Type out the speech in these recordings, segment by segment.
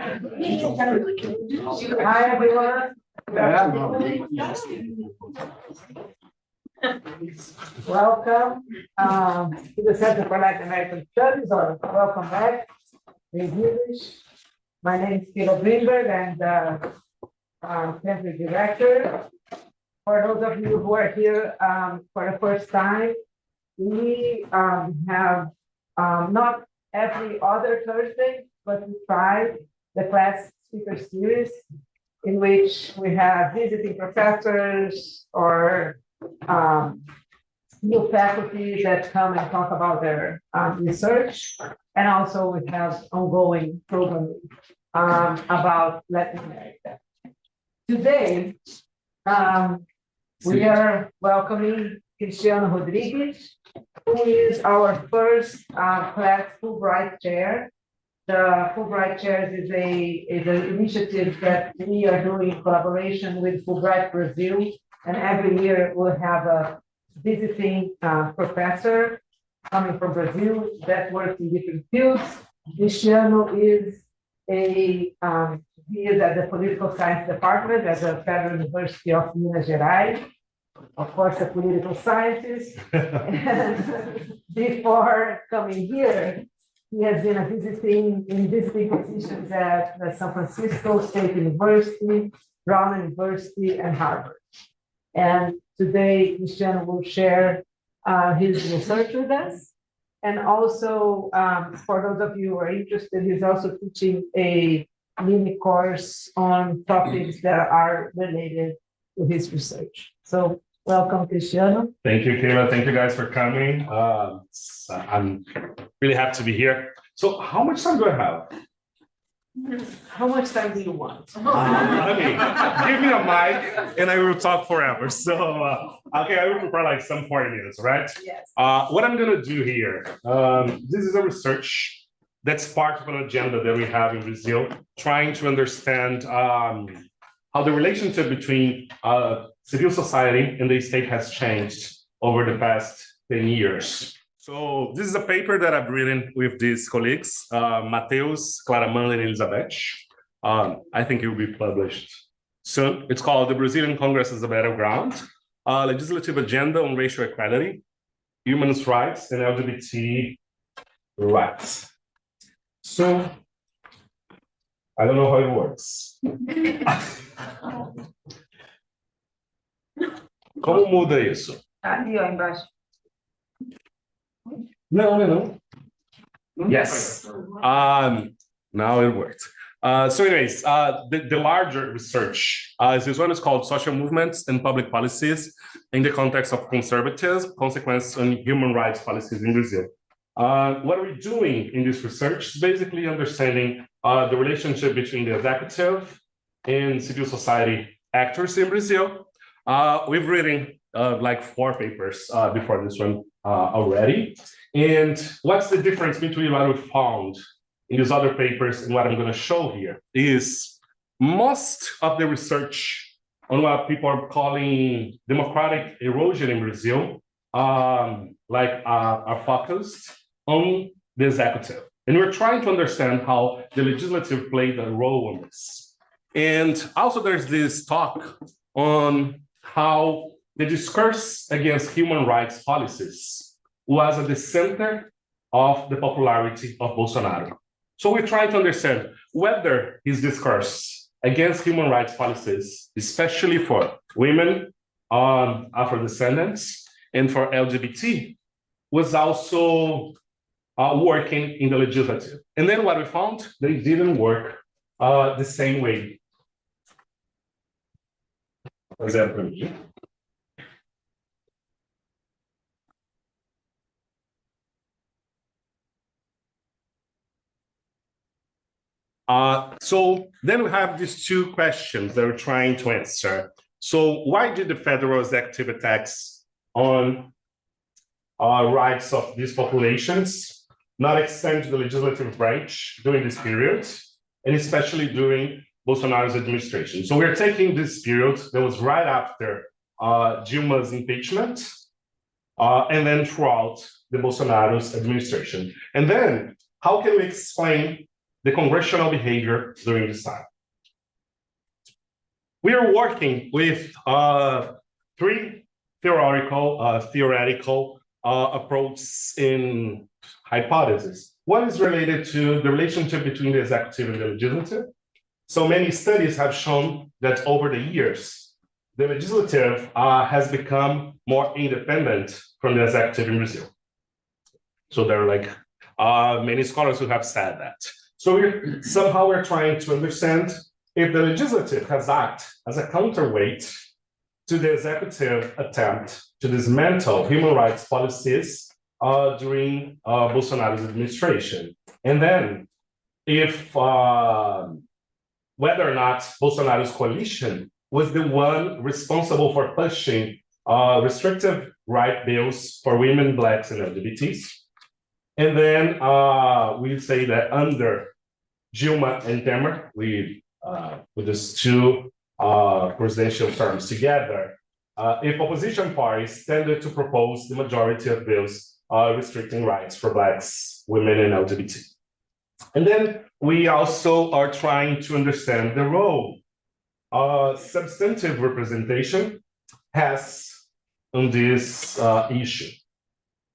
Hi, everyone. Welcome to the Center for Latin American Studies, or welcome back in English. My name is Kilo Greenberg, and I'm Country Director. For those of you who are here for the first time, we have not every other Thursday, but we try the CLAS speaker series, in which we have visiting professors or new faculty that come and talk about their research. And also we have ongoing programming about Latin America. Today, we are welcoming Cristiano Rodrigues, who is our first CLAS Fulbright Chair. The Fulbright Chair is an initiative that we are doing in collaboration with Fulbright Brazil, and every year we'll have a visiting professor coming from Brazil that works in different fields. Cristiano is he is at the Political Science Department at the Federal University of Minas Gerais, of course, a political scientist. Before coming here, he has been in visiting positions at the San Francisco State University, Brown University, and Harvard. And today, Cristiano will share his research with us. And also, for those of you who are interested, he's also teaching a mini course on topics that are related to his research. So welcome, Cristiano. Thank you, Kayla. Thank you guys for coming. I'm really happy to be here. So how much time do I have? How much time do you want? Okay, give me a mic and I will talk forever. So, okay, I will prepare like some 40 minutes, right? Yes. What I'm gonna do here, this is a research that's part of an agenda that we have in Brazil, trying to understand how the relationship between civil society and the state has changed over the past 10 years. So this is a paper that I've written with these colleagues, Mateus, Claramanda, and Elizabeth. I think it will be published soon. It's called The Brazilian Congress as a Battleground, Legislative Agenda on Racial Equality, Human Rights, and LGBT Rights. So, I don't know how it works. Como muda isso? Ali, ó, embaixo. No. Yes. Now it worked. So anyways, the larger research this one is called Social Movements and Public Policies in the Context of Conservatism, Consequences on Human Rights Policies in Brazil. What we're doing in this research is basically understanding the relationship between the executive and civil society actors in Brazil. We've written like 4 papers before this one already. And what's the difference between what we found in these other papers and what I'm going to show here is most of the research on what people are calling democratic erosion in Brazil are focused on the executive. And we're trying to understand how the legislative played a role in this. And also there's this talk on how the discourse against human rights policies was at the center of the popularity of Bolsonaro. So we're trying to understand whether his discourse against human rights policies, especially for women, Afro-descendants, and for LGBT, was also working in the legislative. And then what we found, they didn't work the same way. For example, so then we have these 2 questions that we're trying to answer. So why did the federal executive attacks on rights of these populations not extend to the legislative branch during this period, and especially during Bolsonaro's administration? So we're taking this period that was right after Dilma's impeachment, and then throughout the Bolsonaro's administration. And then how can we explain the congressional behavior during this time. We are working with three theoretical approaches in hypotheses. One is related to the relationship between the executive and the legislative. So many studies have shown that over the years, the legislative has become more independent from the executive in Brazil. So there are like many scholars who have said that. So we're trying to understand if the legislative has acted as a counterweight to the executive attempt to dismantle human rights policies during Bolsonaro's administration. And then if whether or not Bolsonaro's coalition was the one responsible for pushing restrictive right bills for women, Blacks, and LGBTs. And then we say that under Dilma and Temer, with these two presidential terms together, if opposition parties tended to propose the majority of bills restricting rights for Blacks, women, and LGBT. And then we also are trying to understand the role substantive representation has on this issue.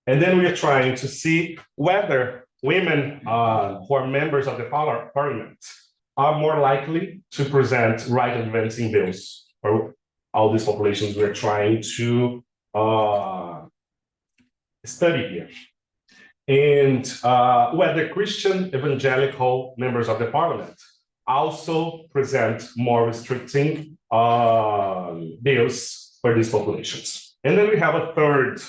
And then we are trying to see whether women who are members of the parliament are more likely to present right-advancing bills for all these populations we're trying to study here. And whether Christian evangelical members of the parliament also present more restricting bills for these populations. And then we have a third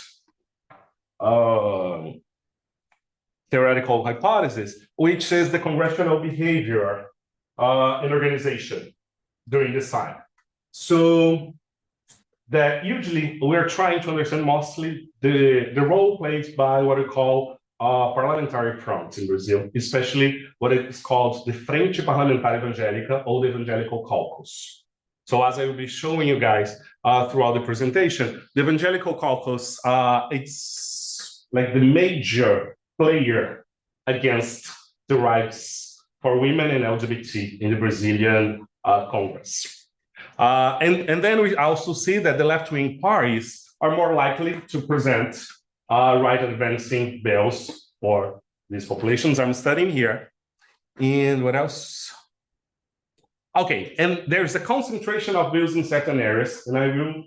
theoretical hypothesis, which is the congressional behavior in organization during this time. So that usually we're trying to understand mostly the role played by what we call parliamentary front in Brazil, especially what is called the Frente Parlamentar Evangélica or the Evangelical Caucus. So as I will be showing you guys throughout the presentation, the Evangelical Caucus, it's like the major player against the rights for women and LGBT in the Brazilian Congress. And then we also see that the left-wing parties are more likely to present right-advancing bills for these populations I'm studying here. And what else? Okay, and there's a concentration of bills in certain areas, and I will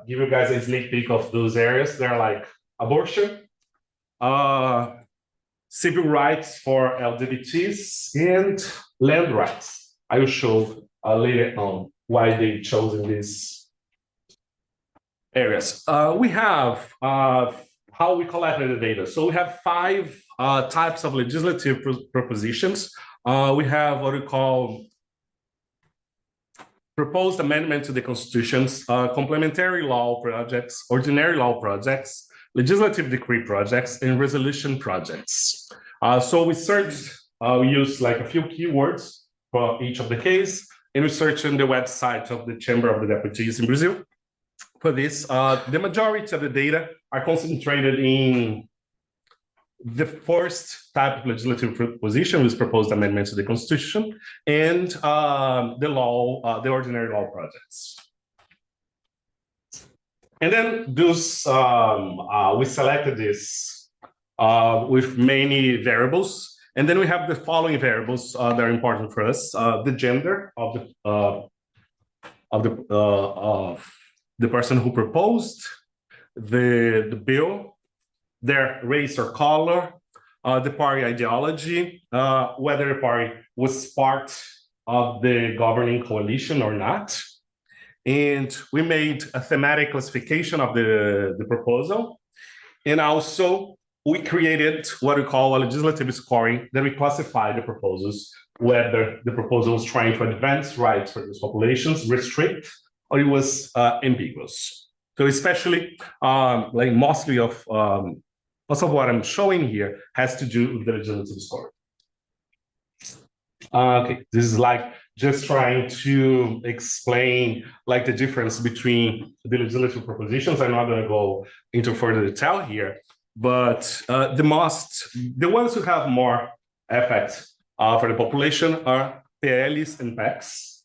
give you guys a sneak peek of those areas. They're like abortion, civil rights for LGBTs, and land rights. I will show later on why they chosen these areas. We have how we collected the data. So we have 5 types of legislative propositions. We have what we call proposed amendment to the constitutions, complementary law projects, ordinary law projects, legislative decree projects, and resolution projects. So we searched, we used like a few keywords for each of the case, and we searched on the website of the Chamber of the Deputies in Brazil. For this, the majority of the data are concentrated in the first type of legislative proposition, was proposed amendment to the Constitution, and the ordinary law projects. And then those, we selected this with many variables. And then we have the following variables that are important for us: the gender of the person who proposed the bill, their race or color, the party ideology, whether the party was part of the governing coalition or not. And we made a thematic classification of the proposal. And also we created what we call a legislative scoring, that we classify the proposals, whether the proposal was trying to advance rights for these populations, restrict, or it was ambiguous. So especially like mostly of most of what I'm showing here has to do with the legislative scoring. Okay, this is like just trying to explain like the difference between the legislative propositions. I'm not going to go into further detail here, but the ones who have more effect for the population are PLs and PECs.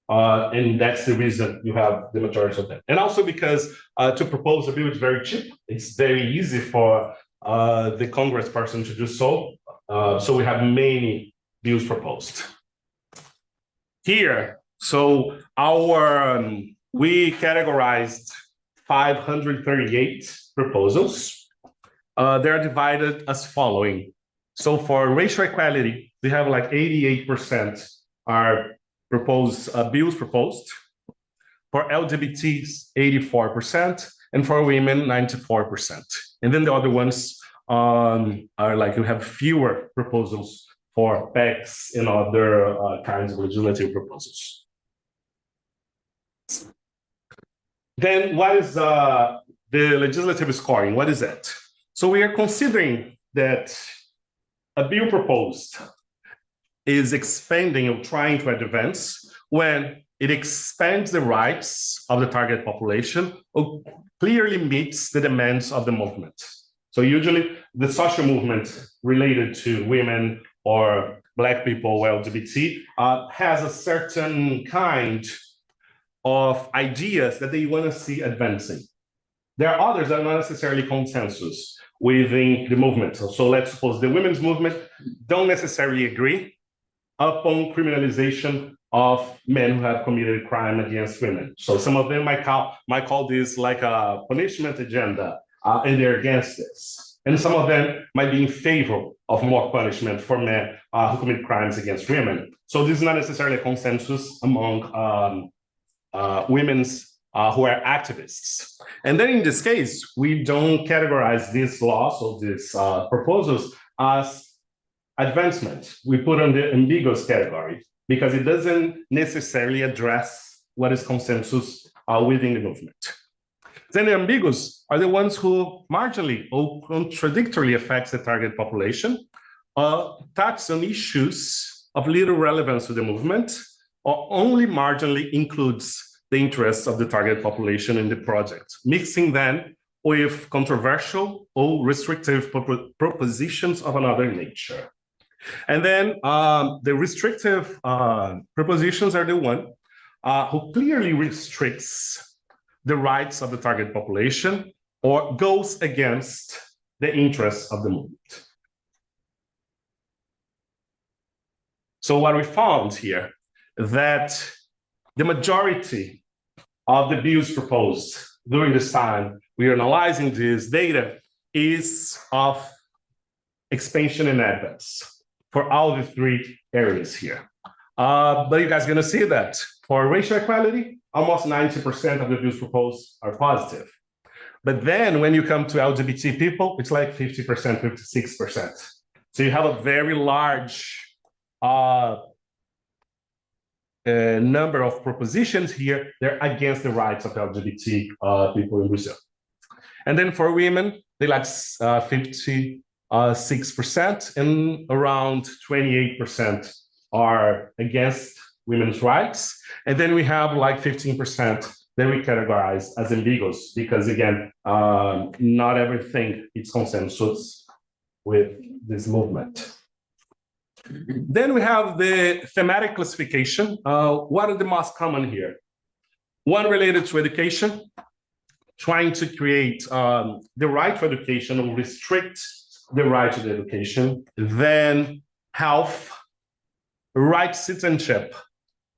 And that's the reason you have the majority of them. And also because to propose a bill is very cheap. It's very easy for the congressperson to do so. So we have many bills proposed. Here, so we categorized 538 proposals. They're divided as following. So for racial equality, we have like 88% are proposed, bills proposed. For LGBTs, 84%, and for women, 94%. And then the other ones are like you have fewer proposals for PECs and other kinds of legislative proposals. Then what is the legislative scoring? What is that? So we are considering that a bill proposed is expanding or trying to advance when it expands the rights of the target population or clearly meets the demands of the movement. So usually the social movement related to women or Black people or LGBT has a certain kind of ideas that they want to see advancing. There are others that are not necessarily consensus within the movement. So let's suppose the women's movement don't necessarily agree upon criminalization of men who have committed crime against women. So some of them might call this like a punishment agenda, and they're against this. And some of them might be in favor of more punishment for men who commit crimes against women. So this is not necessarily a consensus among women's who are activists. And then in this case, we don't categorize these laws or these proposals as advancement. We put on the ambiguous category because it doesn't necessarily address what is consensus within the movement. Then the ambiguous are the ones who marginally or contradictorily affects the target population, touch on issues of little relevance to the movement, or only marginally includes the interests of the target population in the project, mixing them with controversial or restrictive propositions of another nature. And then the restrictive propositions are the one who clearly restricts the rights of the target population or goes against the interests of the movement. So what we found here, that the majority of the bills proposed during this time, we are analyzing this data, is of expansion and advance for all the three areas here. But you guys are gonna see that for racial equality, almost 90% of the bills proposed are positive. But then when you come to LGBT people, it's like 50%, 56%. So you have a very large number of propositions here. They're against the rights of LGBT people in Brazil. And then for women, they like 56% and around 28% are against women's rights. And then we have like 15% that we categorize as ambiguous because again, not everything is consensus with this movement. Then we have the thematic classification. What are the most common here? One related to education, trying to create the right to education or restrict the right to the education. Then health, right citizenship,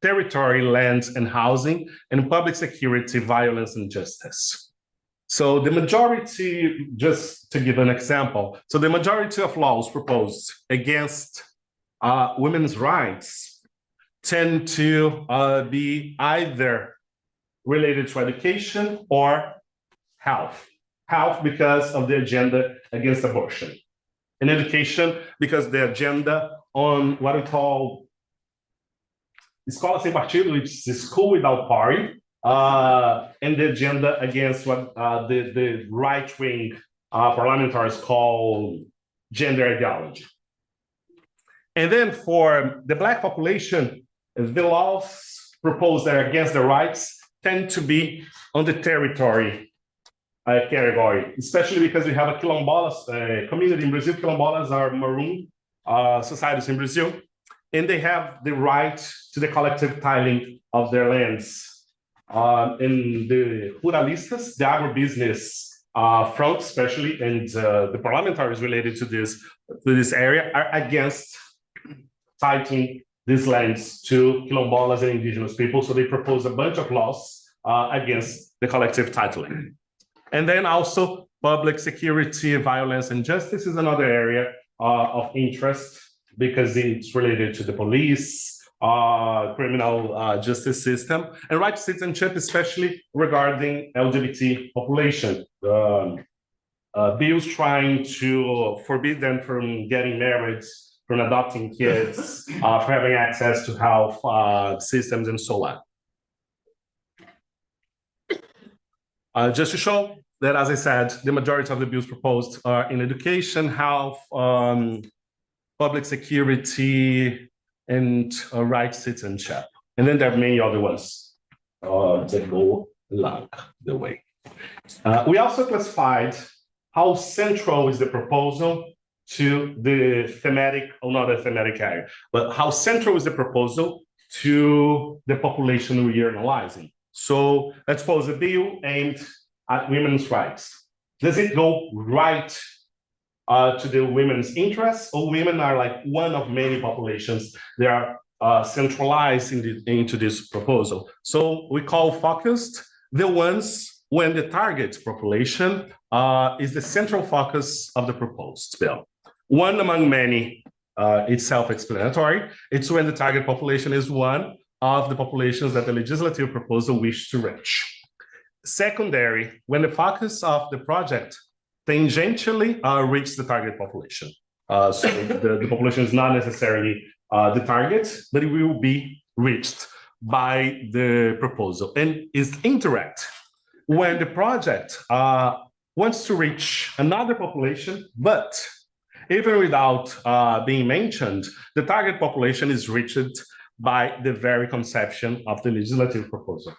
territory, land and housing, and public security, violence and justice. So the majority, just to give an example, so the majority of laws proposed against women's rights tend to be either related to education or health. Health because of the agenda against abortion. And education because the agenda on what we call Escola Sem Partido, which is school without party, and the agenda against what the right-wing parliamentarians call gender ideology. And then for the Black population, the laws proposed that are against the rights tend to be on the territory category, especially because we have a quilombolas community in Brazil. Quilombolas are maroon societies in Brazil. and they have the right to the collective tiling of their lands. In the ruralistas, the agribusiness front especially, and the parliamentaries related to this area are against titling these lands to quilombolas and indigenous people. So they propose a bunch of laws against the collective titling. And then also public security, violence, and justice is another area of interest because it's related to the police, criminal justice system, and right to citizenship, especially regarding LGBT population. Bills trying to forbid them from getting married, from adopting kids, for having access to health systems and so on. Just to show that, as I said, the majority of the bills proposed are in education, health, public security, and right citizenship. And then there are many other ones that go along the way. We also classified how central is the proposal to the thematic, or not a thematic area, but how central is the proposal to the population we are analyzing. So let's suppose a bill aimed at women's rights. Does it go right to the women's interests, or women are like one of many populations that are centralized into this proposal? So we call focused the ones when the target population is the central focus of the proposed bill. One among many, it's self-explanatory. It's when the target population is one of the populations that the legislative proposal wishes to reach. Secondary, when the focus of the project tangentially reach the target population. So the population is not necessarily the target, but it will be reached by the proposal, and is indirect when the project wants to reach another population, but even without being mentioned, the target population is reached by the very conception of the legislative proposal.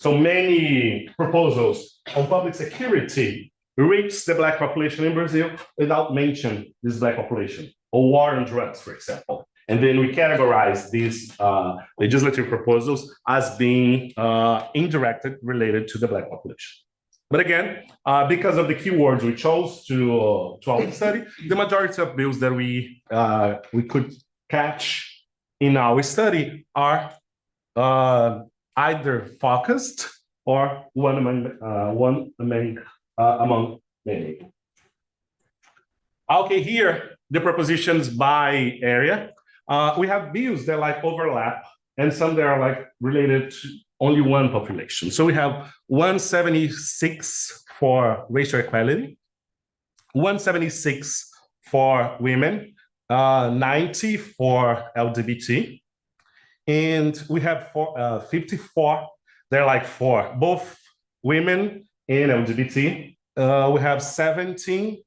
So many proposals on public security reach the Black population in Brazil without mentioning this Black population, or war on drugs, for example. And then we categorize these legislative proposals as being indirectly related to the Black population. But again, because of the keywords we chose to our study, the majority of bills that we could catch in our study are either focused or one among many. Okay, here the propositions by area. We have bills that like overlap, and some that are like related to only one population. So we have 176 for racial equality, 176 for women, 90 for LGBT, and we have 54. They're like for both women and LGBT. We have 17.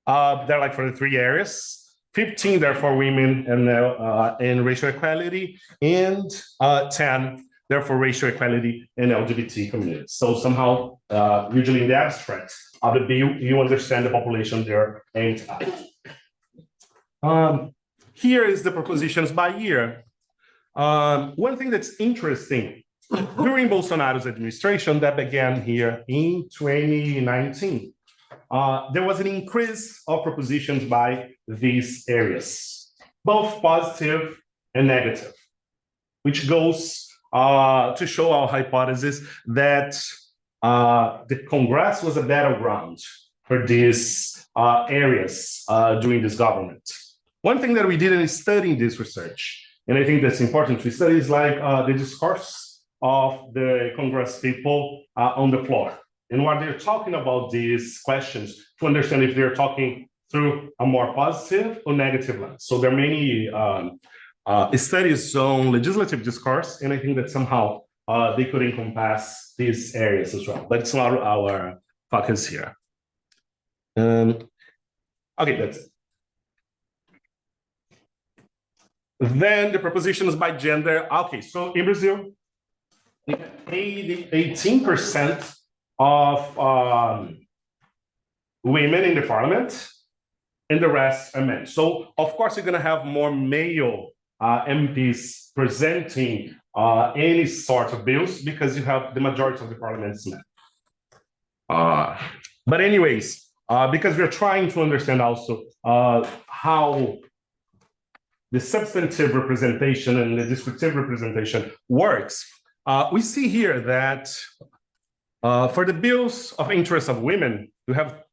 They're like for the three areas. 15 they're for women and racial equality, and 10 they're for racial equality and LGBT communities. So somehow, usually in the abstract of the bill, you understand the population they're aimed at. Here is the propositions by year. One thing that's interesting, during Bolsonaro's administration that began here in 2019, there was an increase of propositions by these areas, both positive and negative, which goes to show our hypothesis that the Congress was a battleground for these areas during this government. One thing that we did in studying this research, and I think that's important to study, is like the discourse of the Congress people on the floor. And what they're talking about these questions to understand if they're talking through a more positive or negative lens. So there are many studies on legislative discourse, and I think that somehow they could encompass these areas as well, but it's not our focus here. Okay, that's it. Then the propositions by gender. Okay, so in Brazil, 18% of women in the parliament, and the rest are men. So of course, you're gonna have more male MPs presenting any sort of bills because you have the majority of the parliament's men. But anyways, because we're trying to understand also how the substantive representation and the descriptive representation works, we see here that for the bills of interest of women, you have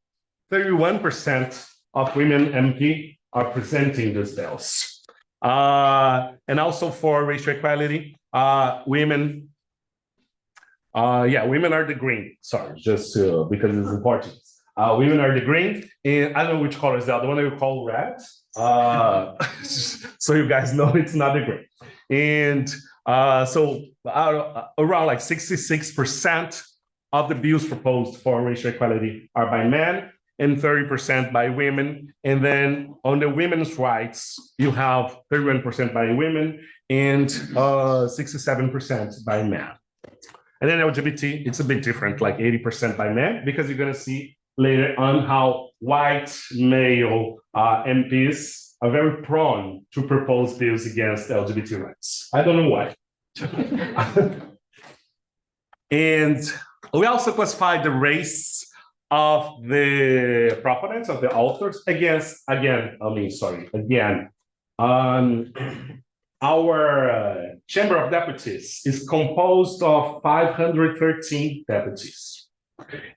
31% of women MP are presenting these bills. And also for racial equality, women are the green. Sorry, just because it's important. Women are the green, and I don't know which color is the other one. I will call red. So you guys know it's not the green. And so around like 66% of the bills proposed for racial equality are by men and 30% by women. And then on the women's rights, you have 31% by women and 67% by men. And then LGBT, it's a bit different, like 80% by men, because you're gonna see later on how white male MPs are very prone to propose bills against LGBT rights. I don't know why. And we also classify the race of the proponents, of the authors, our Chamber of Deputies is composed of 513 deputies,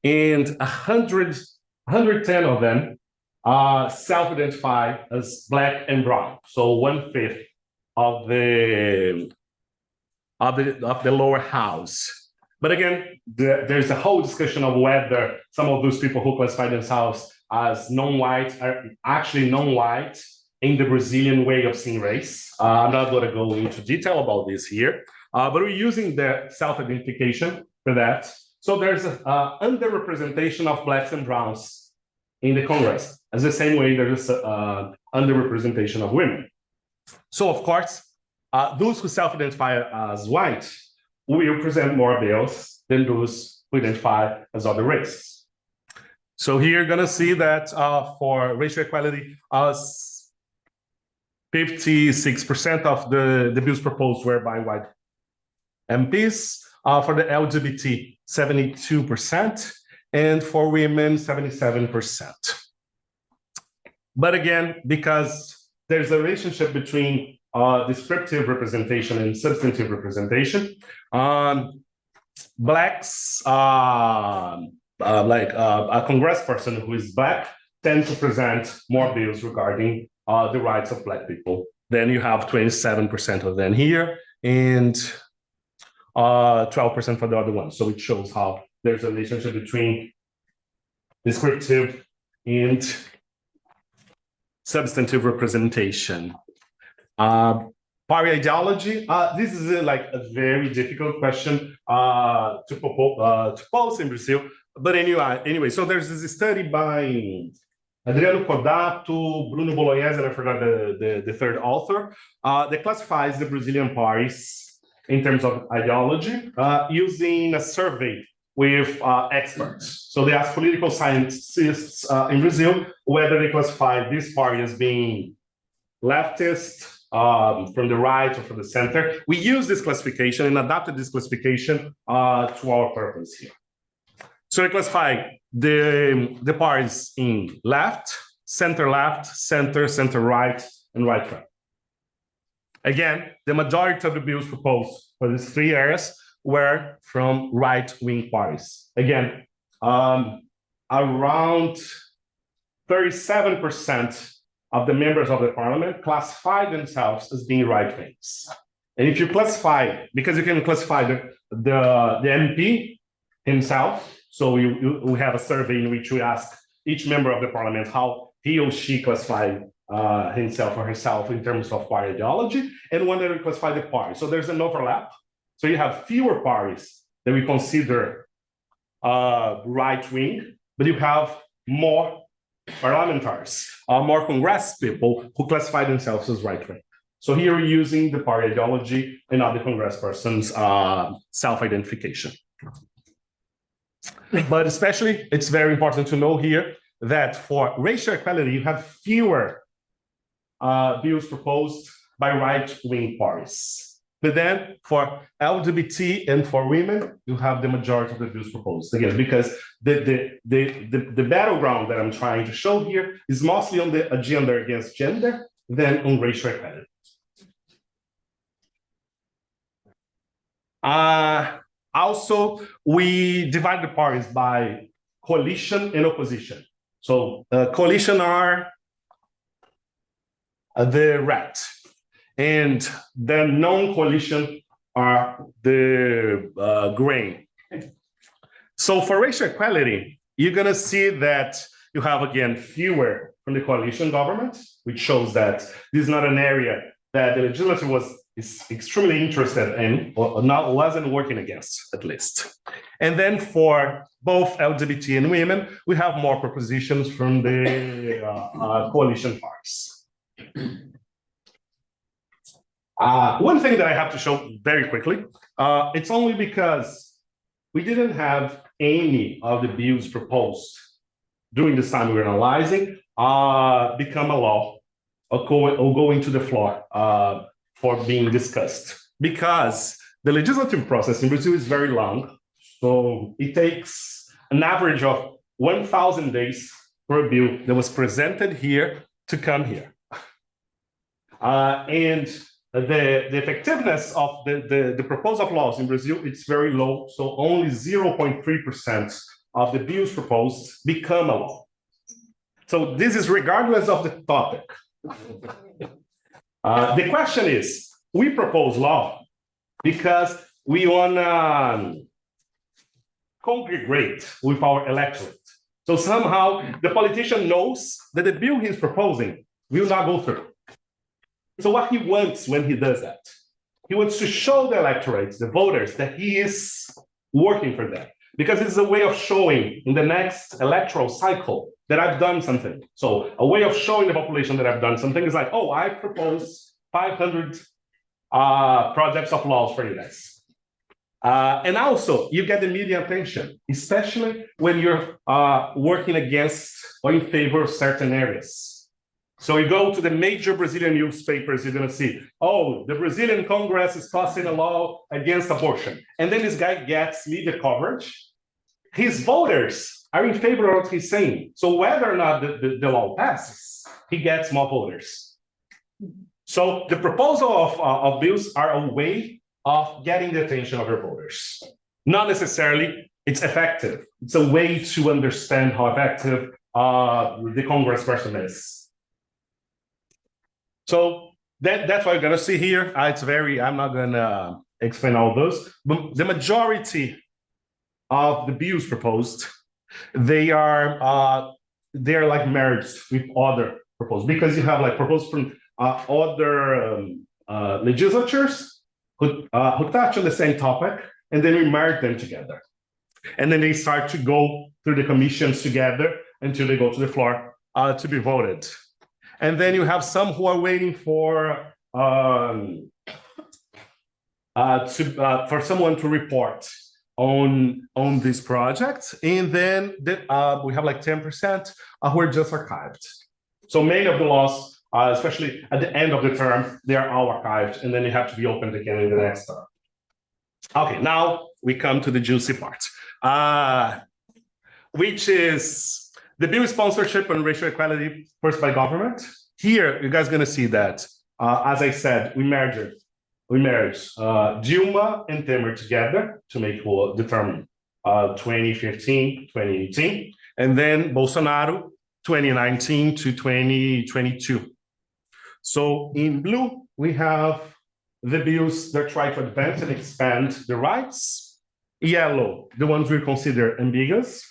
and 110 of them self-identify as Black and brown, so 1/5 of the lower house. But again, there's a whole discussion of whether some of those people who classify themselves as non-white are actually non-white in the Brazilian way of seeing race. I'm not going to go into detail about this here, but we're using the self-identification for that. So there's an underrepresentation of Blacks and browns in the Congress, as the same way there's underrepresentation of women. So of course, those who self-identify as white will present more bills than those who identify as other races. So here you're gonna see that for racial equality, 56% of the bills proposed were by white MPs. For the LGBT, 72%, and for women, 77%. But again, because there's a relationship between descriptive representation and substantive representation, Blacks, like a congressperson who is Black, tend to present more bills regarding the rights of Black people. Then you have 27% of them here, and 12% for the other one. So it shows how there's a relationship between descriptive and substantive representation. Party ideology. This is like a very difficult question to pose in Brazil. But anyway, so there's this study by Adriano Cordato, Bruno Bolognese, and I forgot the third author, that classifies the Brazilian parties in terms of ideology using a survey with experts. So they ask political scientists in Brazil whether they classify this party as being leftist, from the right or from the center. We use this classification and adapted this classification to our purpose here. So we classify the parties in left, center, center right, and right. Again, the majority of the bills proposed for these three areas were from right-wing parties. Again, around 37% of the members of the parliament classify themselves as being right-wings. And if you classify, because you can classify the MP himself, so we have a survey in which we ask each member of the parliament how he or she classified himself or herself in terms of party ideology, and when they classify the party. So there's an overlap. So you have fewer parties that we consider right-wing, but you have more parliamentarians, more Congress people who classify themselves as right-wing. So here we're using the party ideology and not the congressperson's self-identification. But especially, it's very important to know here that for racial equality, you have fewer bills proposed by right-wing parties. But then for LGBT and for women, you have the majority of the bills proposed. Again, because the battleground that I'm trying to show here is mostly on the agenda against gender than on racial equality. Also, we divide the parties by coalition and opposition. So coalition are the red, and the non-coalition are the green. So for racial equality, you're gonna see that you have, again, fewer from the coalition government, which shows that this is not an area that the legislature is extremely interested in, or not wasn't working against, at least. And then for both LGBT and women, we have more propositions from the coalition parties. One thing that I have to show very quickly, it's only because we didn't have any of the bills proposed during this time we were analyzing become a law or go into the floor for being discussed, because the legislative process in Brazil is very long. So it takes an average of 1,000 days for a bill that was presented here to come here. And the effectiveness of the proposal of laws in Brazil, it's very low. So only 0.3% of the bills proposed become a law. So this is regardless of the topic. The question is, we propose law because we want to congregate with our electorate. So somehow the politician knows that the bill he's proposing will not go through. So what he wants when he does that, he wants to show the electorate, the voters, that he is working for them. Because it's a way of showing in the next electoral cycle that I've done something. So a way of showing the population that I've done something is like, oh, I propose 500 projects of laws for you guys. And also, you get the media attention, especially when you're working against or in favor of certain areas. So you go to the major Brazilian newspapers, you're gonna see, oh, the Brazilian Congress is passing a law against abortion. And then this guy gets media coverage. His voters are in favor of what he's saying. So whether or not the law passes, he gets more voters. So the proposal of bills are a way of getting the attention of your voters. Not necessarily it's effective. It's a way to understand how effective the congressperson is. So that's what you're gonna see here. I'm not gonna explain all those, but the majority of the bills proposed, they are like merged with other proposals, because you have like proposals from other legislatures who touch on the same topic, and then we merge them together. And then they start to go through the commissions together until they go to the floor to be voted. And then you have some who are waiting for someone to report on this project. And then we have like 10% who are just archived. So many of the laws, especially at the end of the term, they are all archived, and then they have to be opened again in the next term. Okay, now we come to the juicy part, which is the bill sponsorship and racial equality first by government. Here, you guys are gonna see that, as I said, we merged Dilma and Temer together to make the term 2015, 2018, and then Bolsonaro 2019 to 2022. So in blue, we have the bills that try to advance and expand the rights. Yellow, the ones we consider ambiguous,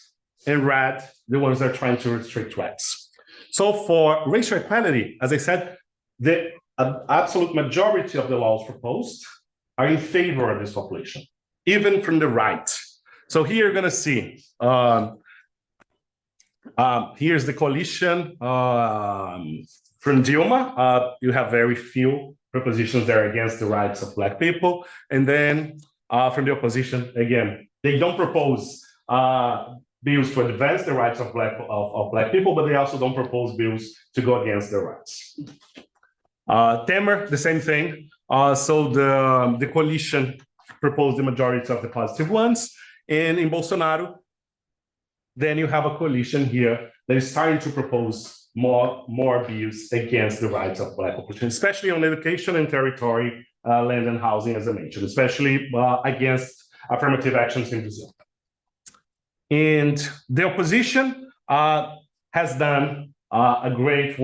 and red, the ones that are trying to restrict rights. So for racial equality, as I said, the absolute majority of the laws proposed are in favor of this population, even from the right. So here you're gonna see, here's the coalition from Dilma. You have very few propositions there against the rights of Black people. And then from the opposition, again, they don't propose bills to advance the rights of black people, but they also don't propose bills to go against their rights. Temer, the same thing. So the coalition proposed the majority of the positive ones, and in Bolsonaro, then you have a coalition here that is starting to propose more bills against the rights of black population, especially on education and territory, land and housing, as I mentioned, especially against affirmative actions in Brazil. And the opposition has done a great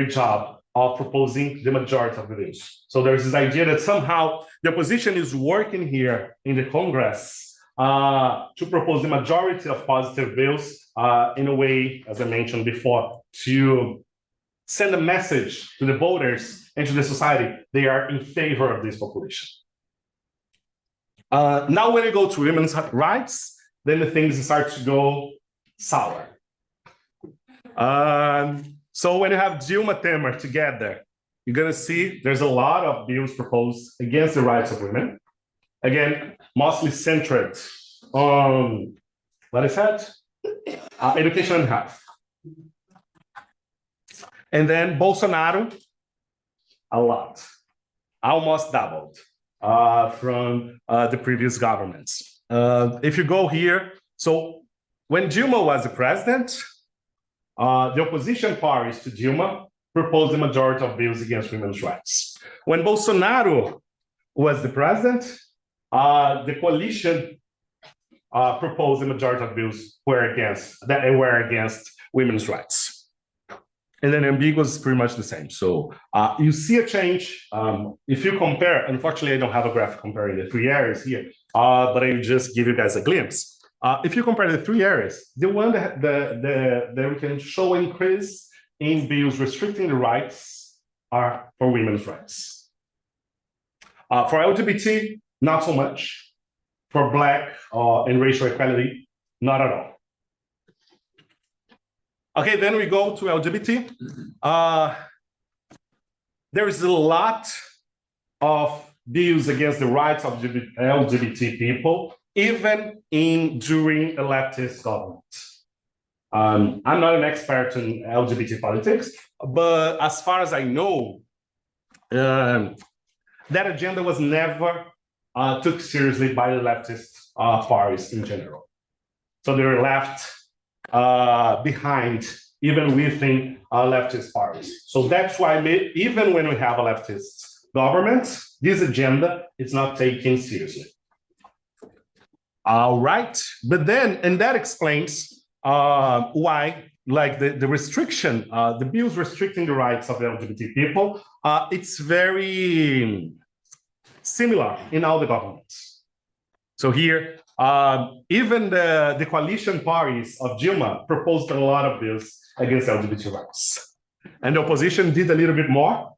job of proposing the majority of the bills. So there's this idea that somehow the opposition is working here in the Congress to propose the majority of positive bills in a way, as I mentioned before, to send a message to the voters and to the society they are in favor of this population. Now when you go to women's rights, then the things start to go sour. So when you have Dilma Temer together, you're gonna see there's a lot of bills proposed against the rights of women. Again, mostly centered on, what is that? Education and health. And then Bolsonaro, a lot, almost doubled from the previous governments. If you go here, so when Dilma was the president, the opposition parties to Dilma proposed the majority of bills against women's rights. When Bolsonaro was the president, the coalition proposed the majority of bills were against women's rights. And then ambiguous is pretty much the same. So you see a change. If you compare, unfortunately, I don't have a graph comparing the 3 areas here, but I will just give you guys a glimpse. If you compare the 3 areas, the one that we can show increase in bills restricting the rights are for women's rights. For LGBT, not so much. For Black and racial equality, not at all. Okay, then we go to LGBT. There is a lot of bills against the rights of LGBT people, even during a leftist government. I'm not an expert in LGBT politics, but as far as I know, that agenda was never took seriously by the leftist parties in general. So they were left behind, even within leftist parties. So that's why even when we have a leftist government, this agenda is not taken seriously. All right, but then, and that explains why, like the restriction, the bills restricting the rights of LGBT people, it's very similar in all the governments. So here, even the coalition parties of Dilma proposed a lot of bills against LGBT rights. And the opposition did a little bit more.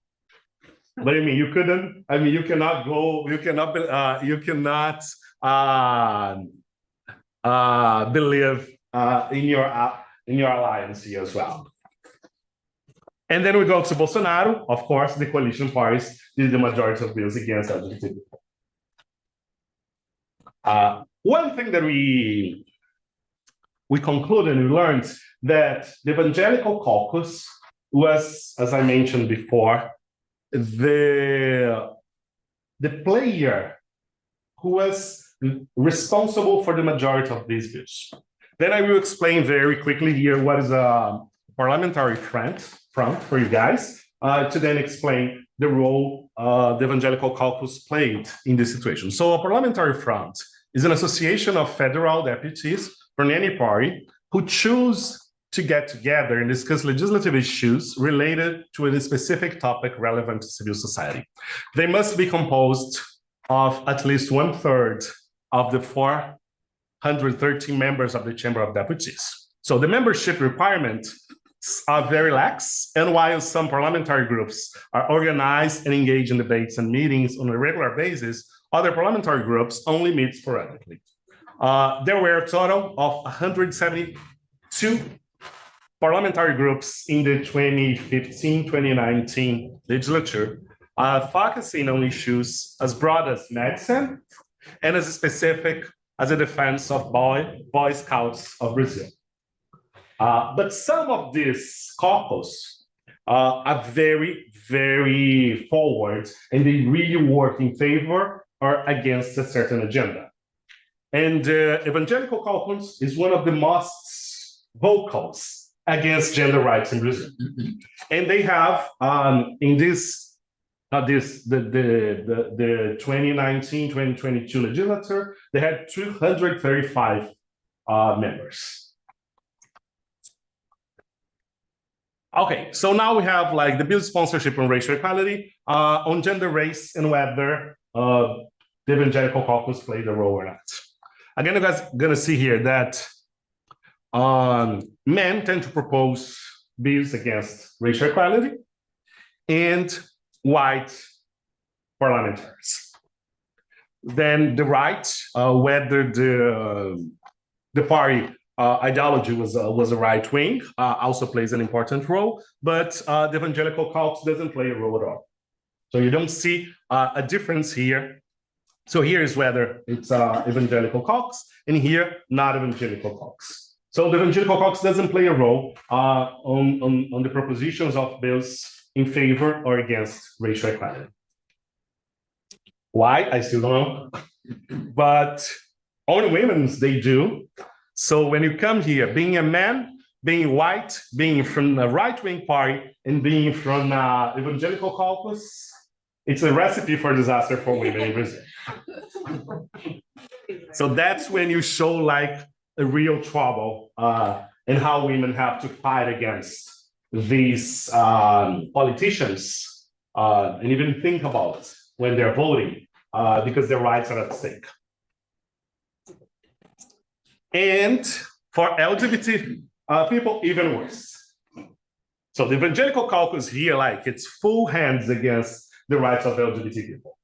But I mean, you cannot believe in your alliance here as well. And then we go to Bolsonaro. Of course, the coalition parties did the majority of bills against LGBT people. One thing that we concluded and we learned that the evangelical caucus was, as I mentioned before, the player who was responsible for the majority of these bills. Then I will explain very quickly here what is a parliamentary front for you guys, to then explain the role the evangelical caucus played in this situation. So a parliamentary front is an association of federal deputies from any party who choose to get together and discuss legislative issues related to a specific topic relevant to civil society. They must be composed of at least 1/3 of the 413 members of the Chamber of Deputies. So the membership requirements are very lax, and while some parliamentary groups are organized and engage in debates and meetings on a regular basis, other parliamentary groups only meet sporadically. There were a total of 172 parliamentary groups in the 2015-2019 legislature, focusing on issues as broad as medicine and as specific as a defense of Boy Scouts of Brazil. But some of these caucus are very, very forward, and they really work in favor or against a certain agenda. And the Evangelical Caucus is one of the most vocals against gender rights in Brazil. And they have in this the 2019-2022 legislature, they had 235 members. Okay, so now we have like the bill sponsorship on racial equality, on gender, race, and whether the Evangelical Caucus played a role or not. Again, you guys are gonna see here that men tend to propose bills against racial equality, and white parliamentarians. Then the right, whether the party ideology was a right wing, also plays an important role, but the Evangelical Caucus doesn't play a role at all. So you don't see a difference here. So here is whether it's Evangelical Caucus, and here not Evangelical Caucus. So the Evangelical Caucus doesn't play a role on the propositions of bills in favor or against racial equality. Why? I still don't know. But on women's, they do. So when you come here, being a man, being white, being from the right-wing party, and being from Evangelical Caucus, it's a recipe for disaster for women in Brazil. So that's when you show like a real trouble and how women have to fight against these politicians and even think about when they're voting because their rights are at stake. And for LGBT people, even worse. So the Evangelical Caucus here, like it's full hands against the rights of LGBT people.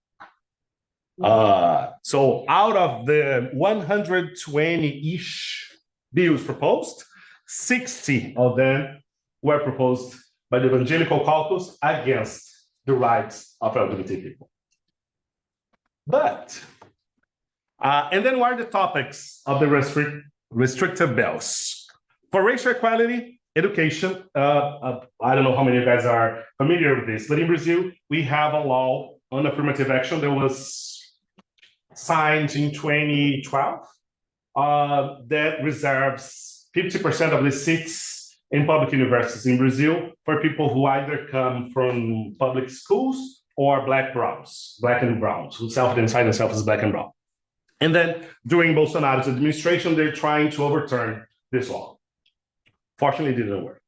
So out of the 120-ish bills proposed, 60 of them were proposed by the Evangelical Caucus against the rights of LGBT people. But, and then what are the topics of the restrictive bills? For racial equality, education, I don't know how many of you guys are familiar with this, but in Brazil, we have a law on affirmative action that was signed in 2012 that reserves 50% of the seats in public universities in Brazil for people who either come from public schools or black and browns, who self-identify themselves as black and brown. And then during Bolsonaro's administration, they're trying to overturn this law. Fortunately, it didn't work.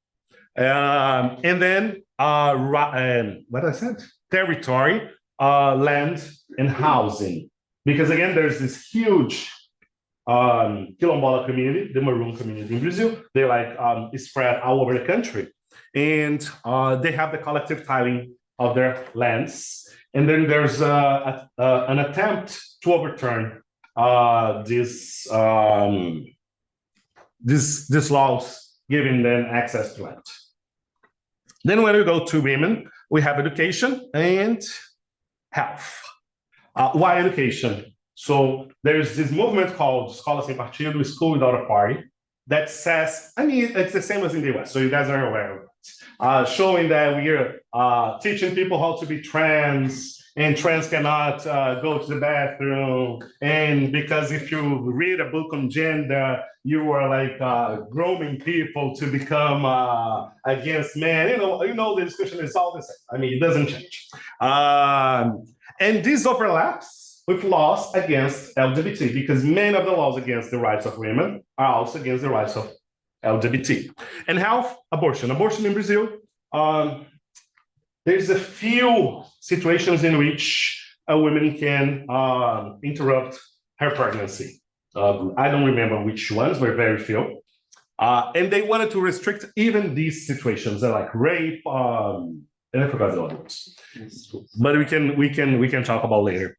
And then, what I said? Territory, land, and housing. Because again, there's this huge quilombola community, the Maroon community in Brazil. They like spread all over the country. And they have the collective tiling of their lands. And then there's an attempt to overturn these laws giving them access to land. Then when we go to women, we have education and health. Why education? So there's this movement called Escola Sem Partido, School Without a Party, that says, I mean, it's the same as in the US, so you guys are aware of it. Showing that we're teaching people how to be trans, and trans cannot go to the bathroom. And because if you read a book on gender, you are like grooming people to become against men. You know, the discussion is all the same. I mean, it doesn't change. And this overlaps with laws against LGBT, because many of the laws against the rights of women are also against the rights of LGBT. And health, abortion. Abortion in Brazil, there's a few situations in which a woman can interrupt her pregnancy. I don't remember which ones, but very few. And they wanted to restrict even these situations, like rape, and I forgot the other ones. But we can talk about later.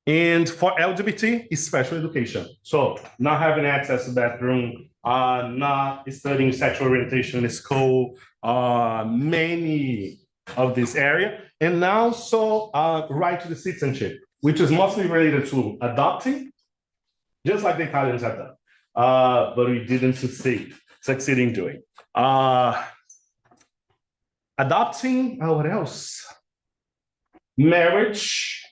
And for LGBT, it's special education. So not having access to the bathroom, not studying sexual orientation in school, many of this area, and also right to the citizenship, which is mostly related to adopting just like the Italians have done. But we didn't succeed in doing. Adopting, what else? Marriage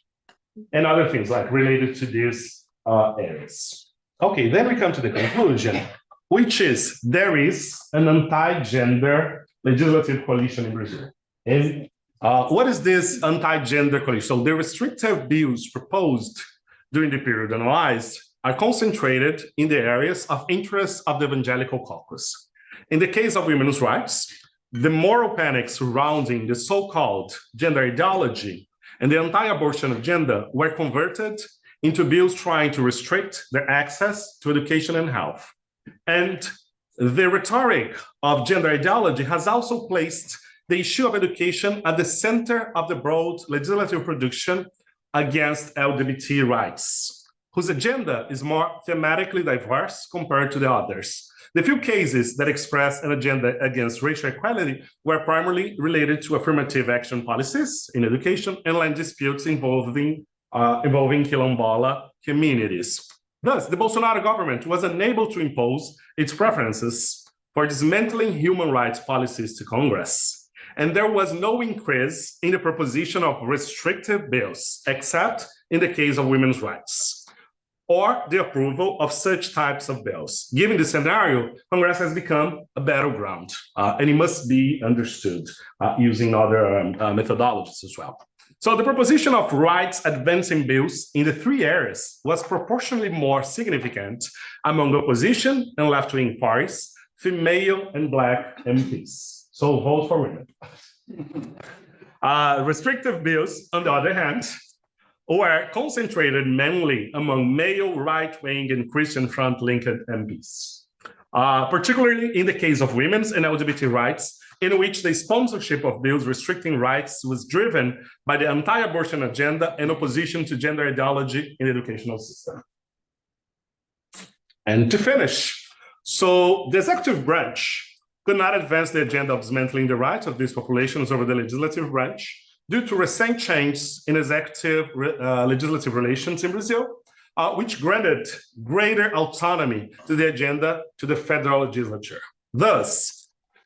and other things like related to these areas. Okay, then we come to the conclusion, which is there is an anti-gender legislative coalition in Brazil. And what is this anti-gender coalition? So the restrictive bills proposed during the period analyzed are concentrated in the areas of interest of the evangelical caucus. In the case of women's rights, the moral panic surrounding the so-called gender ideology and the anti-abortion agenda were converted into bills trying to restrict their access to education and health. And the rhetoric of gender ideology has also placed the issue of education at the center of the broad legislative production against LGBT rights, whose agenda is more thematically diverse compared to the others. The few cases that express an agenda against racial equality were primarily related to affirmative action policies in education and land disputes involving quilombola communities. Thus, the Bolsonaro government was unable to impose its preferences for dismantling human rights policies to Congress. And there was no increase in the proposition of restrictive bills, except in the case of women's rights, or the approval of such types of bills. Given the scenario, Congress has become a battleground, and it must be understood using other methodologies as well. So the proposition of rights advancing bills in the three areas was proportionally more significant among opposition and left-wing parties, female and Black MPs. So vote for women. Restrictive bills, on the other hand, were concentrated mainly among male right-wing and Christian front-linked MPs, particularly in the case of women's and LGBT rights, in which the sponsorship of bills restricting rights was driven by the anti-abortion agenda and opposition to gender ideology in the educational system. And to finish, so the executive branch could not advance the agenda of dismantling the rights of these populations over the legislative branch due to recent changes in executive legislative relations in Brazil, which granted greater autonomy to the agenda to the federal legislature. Thus,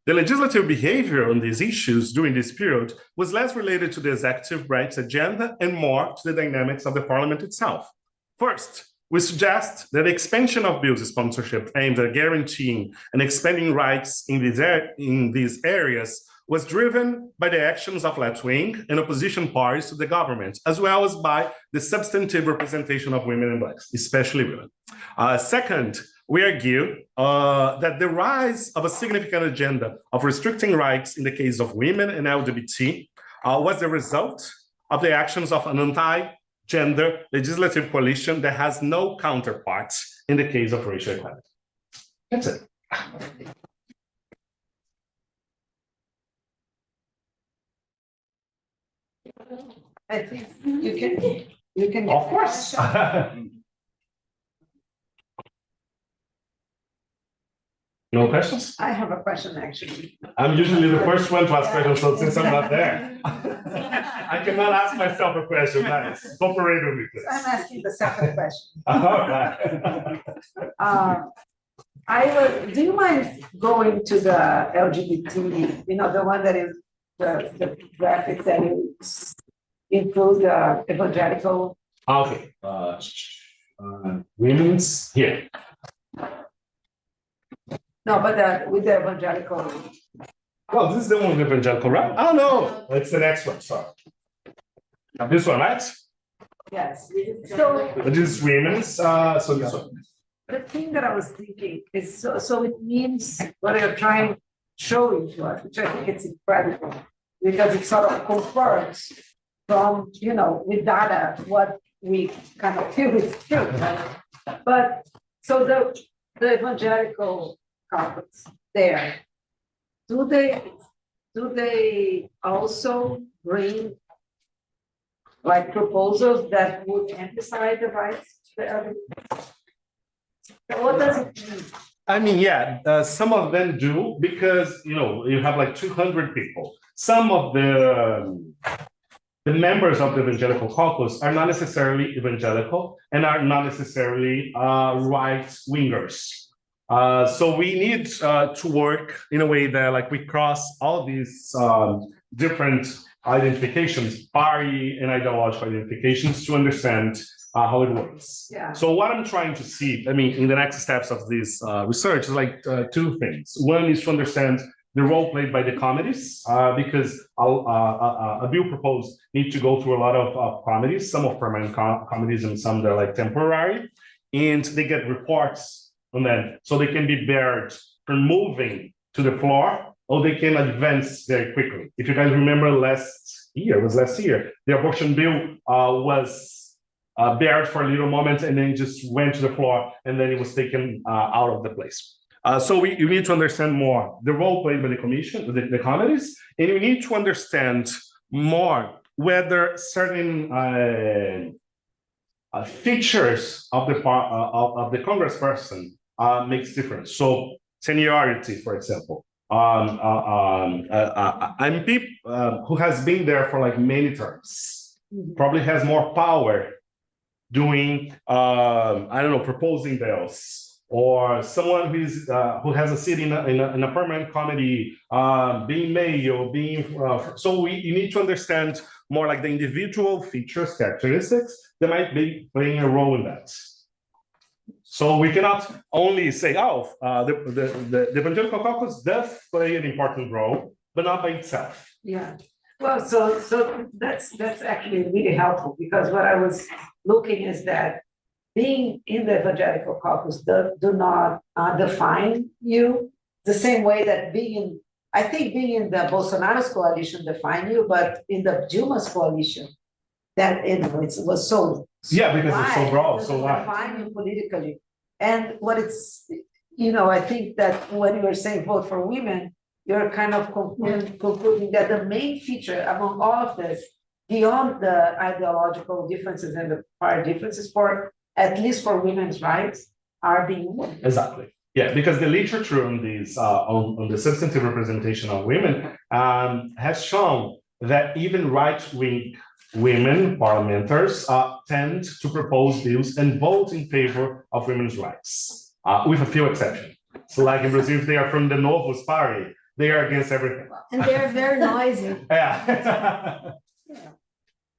the legislative behavior on these issues during this period was less related to the executive branch agenda and more to the dynamics of the parliament itself. First, we suggest that the expansion of bills sponsorship aimed at guaranteeing and expanding rights in these areas was driven by the actions of left-wing and opposition parties to the government, as well as by the substantive representation of women and Blacks, especially women. Second, we argue that the rise of a significant agenda of restricting rights in the case of women and LGBT was the result of the actions of an anti-gender legislative coalition that has no counterparts in the case of racial equality. That's it. I think you can. Of course. No questions? I have a question, actually. I'm usually the first one to ask questions, so since I'm not there, I cannot ask myself a question, guys. Cooperate with me, please. I'm asking the second question. All right. Do you mind going to the LGBT, the one that is the graphic that is include the evangelical? Okay. Women's here. No, but with the evangelical. Oh, this is the one with the evangelical, right? Oh no, it's the next one. Sorry. This one, right? Yes. So this is women's. So this one. The thing that I was thinking is so it means what you're trying to show to us, which I think it's incredible, because it sort of confirms from with data what we kind of feel is true, right? But so the evangelical conference there, do they also bring like proposals that would emphasize the rights to the LGBT? What does it mean? I mean, yeah, some of them do, because you have like 200 people. Some of the the members of the evangelical caucus are not necessarily evangelical and are not necessarily right-wingers. So we need to work in a way that like we cross all these different identifications, party and ideological identifications to understand how it works. Yeah. So what I'm trying to see, I mean, in the next steps of this research is like two things. One is to understand the role played by the committees, because a bill proposed need to go through a lot of committees, some of permanent committees and some that are like temporary, and they get reports on that, so they can be barred from moving to the floor, or they can advance very quickly. If you guys remember last year, the abortion bill was barred for a little moment and then just went to the floor and then it was taken out of the place. So you need to understand more the role played by the commission, the committees, and you need to understand more whether certain features of the congressperson makes difference. So seniority, for example. MP who has been there for like many terms probably has more power doing I don't know, proposing bills, or someone who has a seat in a permanent committee, being male, so you need to understand more like the individual features, characteristics that might be playing a role in that. So we cannot only say, oh, the evangelical caucus does play an important role, but not by itself. Yeah. Well, so that's actually really helpful, because what I was looking is that being in the evangelical caucus do not define you the same way that I think being in the Bolsonaro's coalition define you, but in the Dilma's coalition, that it was so yeah, because wide, it's so broad, so wide. Define you politically, and what it's I think that when you were saying vote for women, you're kind of concluding that the main feature among all of this, beyond the ideological differences and the party differences, at least for women's rights, are being women. Exactly. Yeah, because the literature on these on the substantive representation of women has shown that even right-wing women parliamentarians tend to propose bills and vote in favor of women's rights, with a few exceptions. So, like in Brazil, if they are from the Novos party, they are against everything. And they're very noisy. Yeah. Yeah.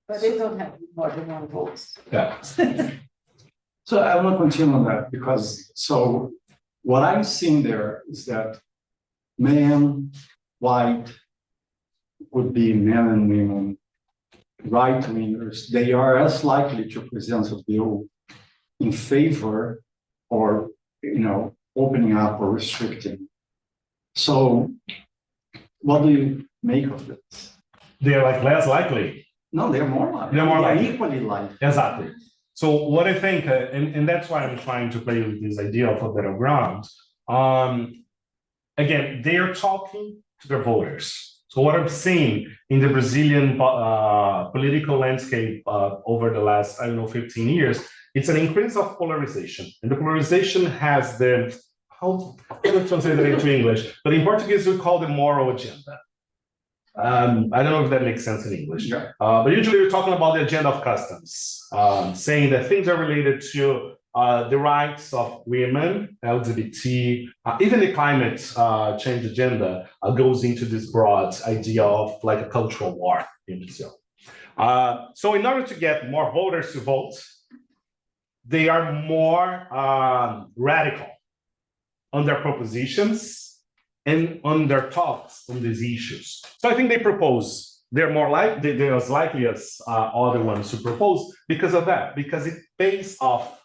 But they don't have more than one vote. Yeah. So I want to continue on that, because so what I'm seeing there is that men, white, would be men and women, right-wingers, they are as likely to present a bill in favor or, opening up or restricting. So what do you make of this? They're like less likely. No, they're more likely. They're more likely. Equally likely. Exactly. So what I think, and that's why I'm trying to play with this idea of a battleground. Again, they are talking to their voters. So what I'm seeing in the Brazilian political landscape over the last, 15 years, it's an increase of polarization. And the polarization has how to translate it into English, but in Portuguese we call the moral agenda. I don't know if that makes sense in English, Yeah. but usually we're talking about the agenda of customs, saying that things are related to the rights of women, LGBT, even the climate change agenda goes into this broad idea of like a cultural war in Brazil. So in order to get more voters to vote, they are more radical on their propositions and on their thoughts on these issues. So I think they're as likely as other ones to propose because of that, because it pays off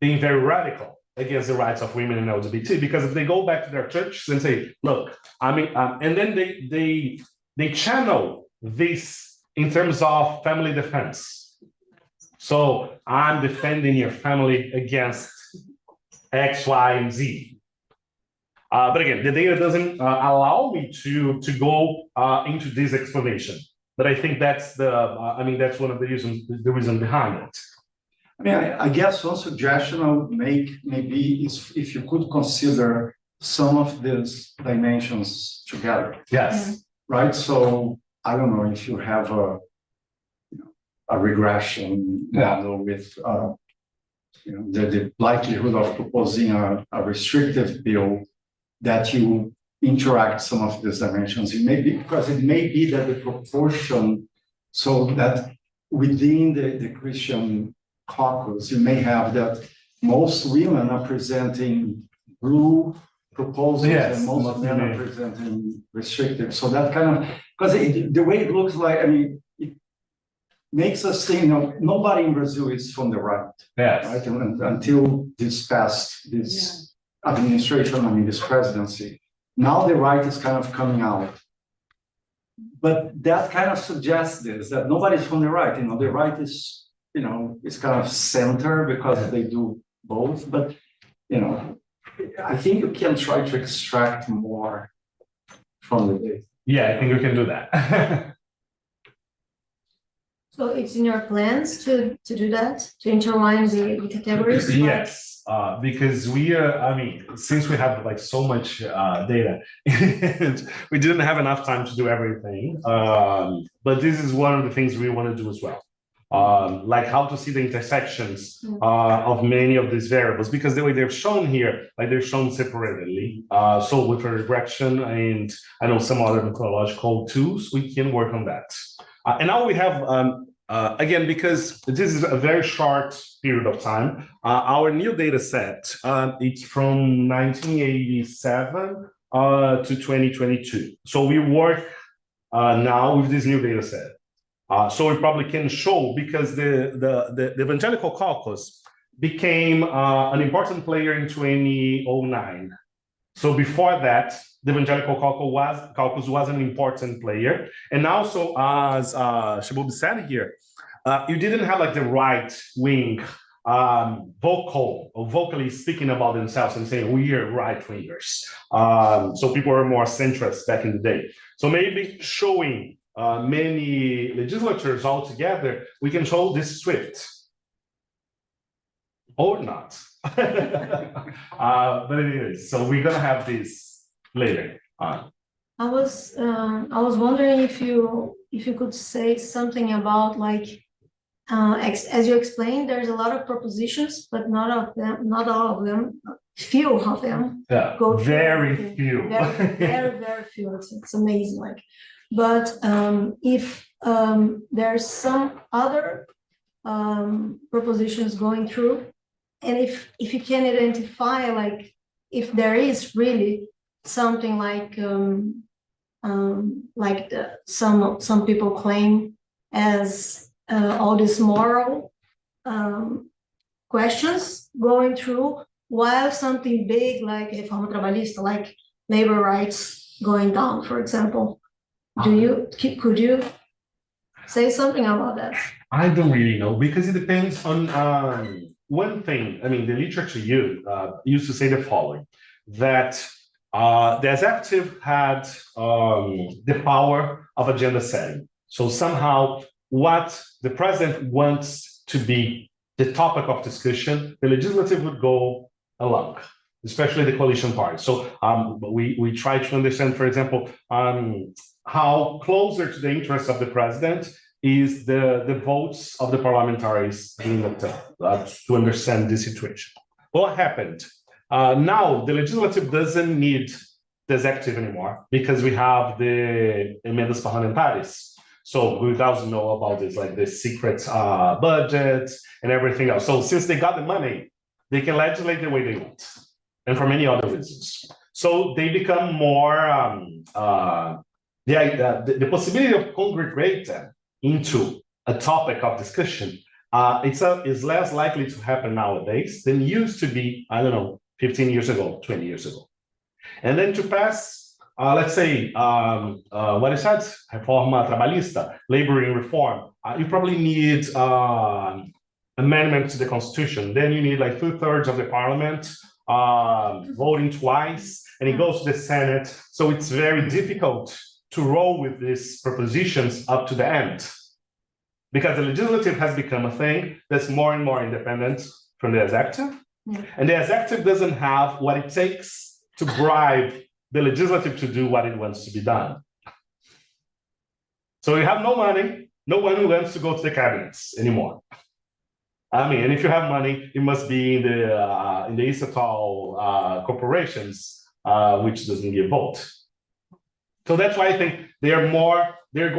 being very radical against the rights of women and LGBT. Because if they go back to their church and say, look, and then they channel this in terms of family defense. So I'm defending your family against X, Y, and Z. But again, the data doesn't allow me to go into this explanation. But I think that's that's one of the reason behind it. I guess one suggestion I would make maybe is if you could consider some of these dimensions together. Yes. Right. So I don't know if you have a regression model with, the likelihood of proposing a restrictive bill that you interact some of these dimensions. It may be because it may be that the proportion, so that within the Christian caucus, you may have that most women are presenting blue proposals Yes, and most most men are women. presenting restrictive. So that kind of, because the way it looks like, I mean, it makes us think, nobody in Brazil is from the right, Yes. right? And until this administration, I mean, this presidency, now the right is kind of coming out. But that kind of suggests this, that nobody's from the right, the right is, it's kind of center because they do both, but, I think you can try to extract more from the data. Yeah, I think we can do that. So it's in your plans to do that, to interline the categories? Yes, because we I mean, since we have like so much data, and we didn't have enough time to do everything. But this is one of the things we want to do as well. Like how to see the intersections of many of these variables, because the way they're shown here, like they're shown separately. So with a regression and I know some other methodological tools, we can work on that. And now we have, again, because this is a very short period of time, our new data set, it's from 1987 to 2022. So we work now with this new data set. So we probably can show, because the Evangelical Caucus became an important player in 2009. So before that, the Evangelical Caucus was an important player. And also, as Shaboub said here, you didn't have like the right wing vocally speaking about themselves and saying, we are right wingers. So people were more centrist back in the day. So maybe showing many legislatures all together, we can show this shift or not. But it is. So we're gonna have this later on. I was wondering if you could say something about, like, as you explained, there's a lot of propositions, but not all of them, few of them. Yeah, go very through. few. Very few. It's amazing. Like, but if there's some other propositions going through, and if you can identify, like, if there is really something like some people claim as all these moral questions going through, while something big like reforma trabalhista, like labor rights going down, for example. Could you say something about that? I don't really know, because it depends on one thing. I mean, the literature used to say the following, that the executive had the power of agenda setting. So somehow what the president wants to be the topic of discussion, the legislative would go along, especially the coalition party. So we try to understand, for example, how closer to the interests of the president is the votes of the parliamentaries being looked at to understand the situation. What happened? Now the legislative doesn't need the executive anymore, because we have the emendas parlamentares. So we doesn't know about this, like the secret budget and everything else. So since they got the money, they can legislate the way they want, and for many other reasons. So they become more the possibility of congregating into a topic of discussion. Is less likely to happen nowadays than used to be, I don't know, 15 years ago, 20 years ago. And then to pass, let's say, what is that? Reforma trabalhista, laboring reform. You probably need amendment to the constitution. Then you need like 2/3 of the parliament voting twice, and it goes to the Senate. So it's very difficult to roll with these propositions up to the end, because the legislative has become a thing that's more and more independent from the executive. Yeah. And the executive doesn't have what it takes to bribe the legislative to do what it wants to be done. So you have no money, no one wants to go to the cabinets anymore. I mean, and if you have money, it must be in the estatal corporations, which doesn't give vote. So that's why I think they're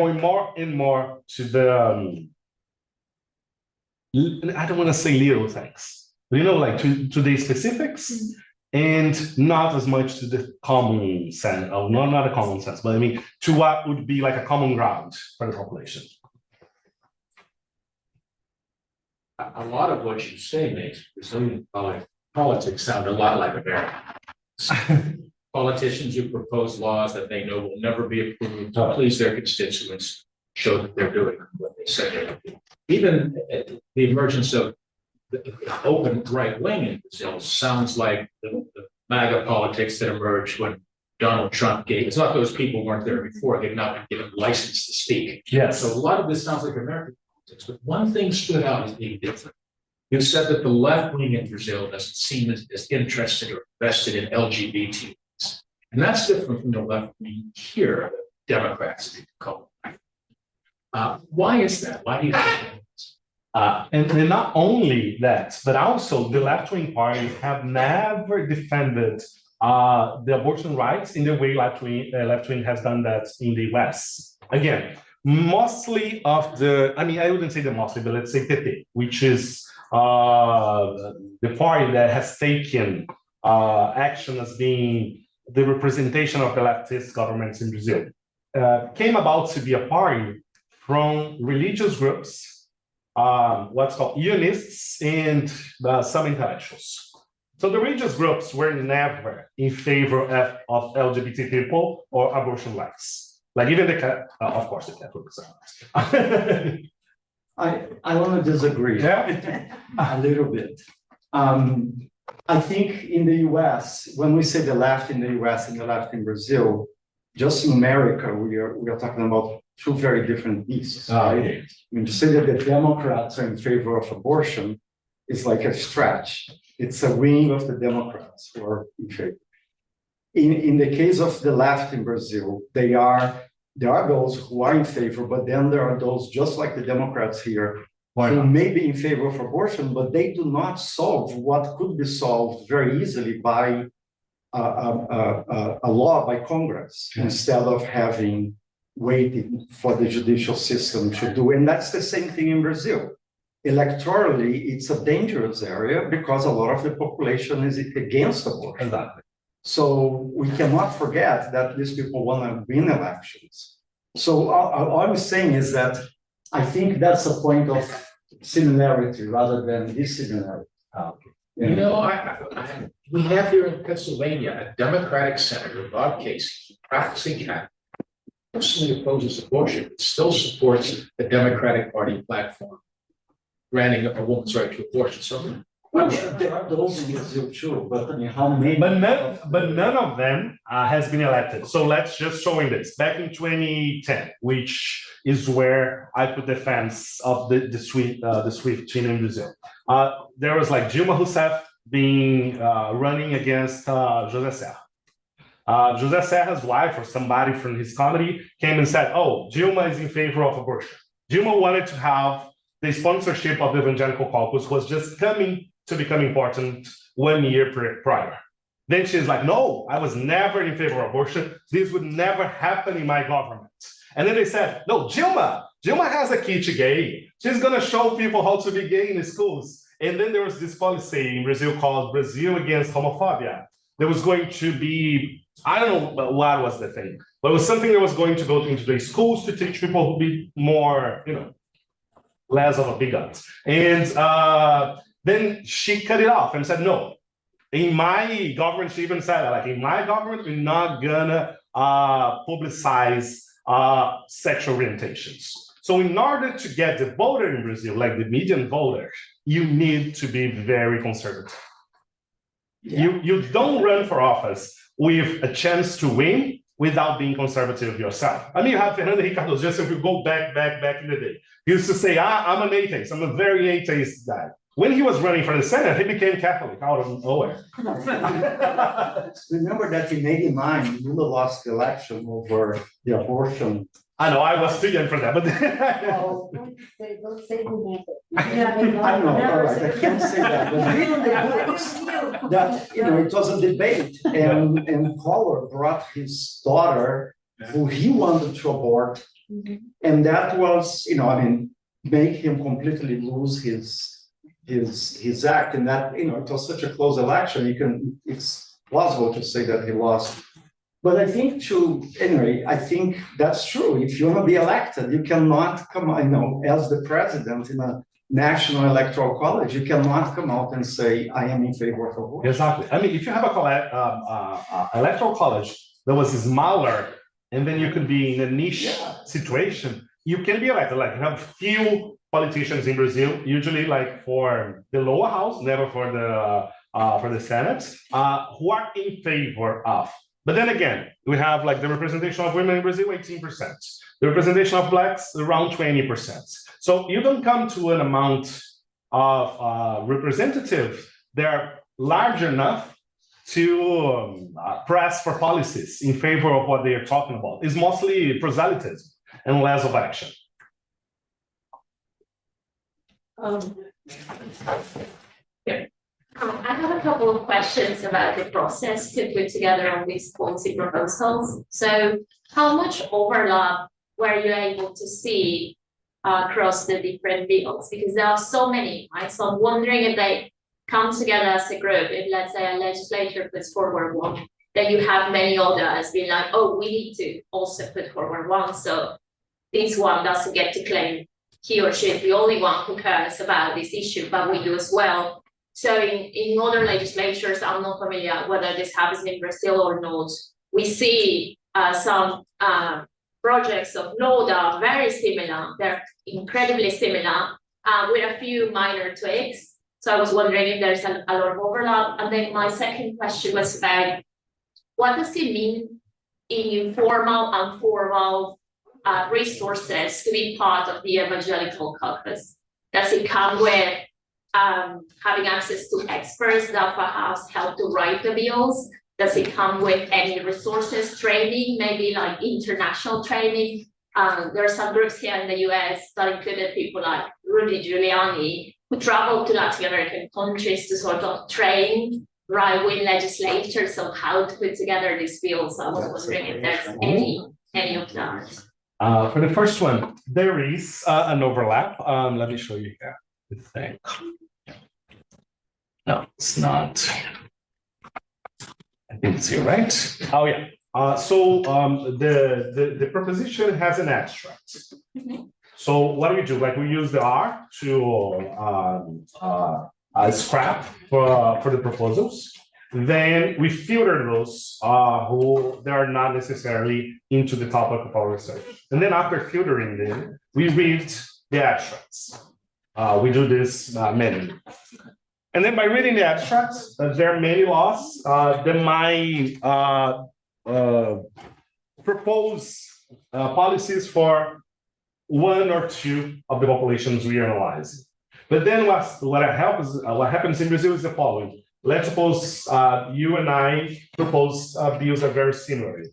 going more and more to the, I don't want to say little things, but like to the specifics, and not as much to the common sense, not a common sense, but I mean, to what would be like a common ground for the population. A lot of what you say makes Brazilian politics sound a lot like America. Politicians who propose laws that they know will never be approved to please their constituents show that they're doing what they say they're doing. Even the emergence of the open right wing in Brazil sounds like the MAGA politics that emerged when Donald Trump gave. It's not those people weren't there before; they've not been given license to speak. Yes. So a lot of this sounds like American. But one thing stood out as being different. You said that the left wing in Brazil doesn't seem as interested or invested in LGBT, and that's different from the left wing here, the Democrats call it. Why is that? Why do you think that is? And not only that, but also the left wing parties have never defended the abortion rights in the way left wing has done that in the US. Again, mostly of the, I mean, I wouldn't say the mostly, but let's say PP, which is the party that has taken action as being the representation of the leftist governments in Brazil, came about to be a party from religious groups, what's called unionists, and some intellectuals. So the religious groups were never in favor of LGBT people or abortion rights. Like even of course, the Catholics are. I want to disagree a little bit. I think in the US, when we say the left in the US and the left in Brazil, just in America, we are talking about two very different beasts. Right? When you say that the Democrats are in favor of abortion, it's like a stretch. It's a wing of the Democrats who are in favor. In the case of the left in Brazil, there are those who are in favor, but then there are those just like the Democrats here who may be in favor of abortion, but they do not solve what could be solved very easily by a law by Congress instead of having waiting for the judicial system to do. And that's the same thing in Brazil. Electorally, it's a dangerous area because a lot of the population is against abortion. Exactly. So we cannot forget that these people want to win elections. So all I'm saying is that I think that's a point of similarity rather than dissimilarity. You know, we have here in Pennsylvania a Democratic Senator, Bob Casey, practicing Catholic, personally opposes abortion, but still supports the Democratic Party platform, granting a woman's right to abortion. So, there are those in Brazil too, but I mean, how many? But none of them has been elected. So let's just show him this. Back in 2010, which is where I put the fence of the Swift team in Brazil. There was like Dilma Rousseff being running against José Serra. José Serra's wife or somebody from his comedy came and said, "Oh, Dilma is in favor of abortion." Dilma wanted to have the sponsorship of the evangelical caucus was just coming to become important 1 year prior. Then she's like, "No, I was never in favor of abortion. This would never happen in my government." And then they said, "No, Dilma has a kit gay. She's gonna show people how to be gay in the schools." And then there was this policy in Brazil called Brazil Against Homophobia. There was going to be, I don't know what was the thing, but it was something that was going to go into the schools to teach people to be more, less of a bigot. And then she cut it off and said, "No, in my government," she even said, like, "in my government, we're not gonna publicize sexual orientations." So in order to get the voter in Brazil, like the median voter, you need to be very conservative. Yeah. You don't run for office with a chance to win without being conservative yourself. I mean, you have Fernando Henrique Cardoso, if you go back in the day. He used to say, "I'm an atheist. I'm a very atheist guy." when he was running for the Senate, he became Catholic out of nowhere. Remember that in '89, Lula lost the election over the abortion. I know, I was too young for that, but Oh, don't say who did it. I know, all right, I can't say that, but read in the books that, it was a debate, and Collor brought his daughter, who he wanted to abort, and that was, make him completely lose his act, and that, it was such a close election, it's plausible to say that he lost. But I think I think that's true. If you want to be elected, you cannot come, as the president in a national electoral college, you cannot come out and say, I am in favor of abortion. exactly. I mean, if you have a electoral college that was smaller, and then you could be in a niche situation, you can be elected. Like you have few politicians in Brazil, usually like for the lower house, never for the Senate, who are in favor of. But then again, we have like the representation of women in Brazil, 18%. The representation of blacks, around 20%. So you don't come to an amount of representative that are large enough to press for policies in favor of what they are talking about. It's mostly proselytism and less of action. I have a couple of questions about the process to put together all these policy proposals. So how much overlap were you able to see across the different bills? Because there are so many, right? So I'm wondering if they come together as a group, if let's say a legislature puts forward one, then you have many others being like, oh, we need to also put forward one. So this one doesn't get to claim he or she is the only one who cares about this issue, but we do as well. So in other legislatures, I'm not familiar whether this happens in Brazil or not. We see some projects of law that are very similar. They're incredibly similar with a few minor tweaks. So I was wondering if there's a lot of overlap. And then my second question was about what does it mean in informal and formal resources to be part of the evangelical caucus? Does it come with having access to experts that perhaps help to write the bills? Does it come with any resources, training, maybe like international training? There are some groups here in the US that included people like Rudy Giuliani, who traveled to Latin American countries to sort of train right-wing legislators on how to put together these bills. I was wondering if there's any of that. For the first one, there is an overlap. Let me show you here. I think. No, it's not. I think it's here, right? Oh yeah. So the proposition has an abstract. So what do we do? Like we use the R to scrap for the proposals. Then we filter those who they are not necessarily into the topic of our research. And then after filtering them, we read the abstracts. We do this manually. And then by reading the abstracts, there are many laws that might propose policies for one or two of the populations we analyze. But then what happens in Brazil is the following. Let's suppose you and I propose bills that are very similar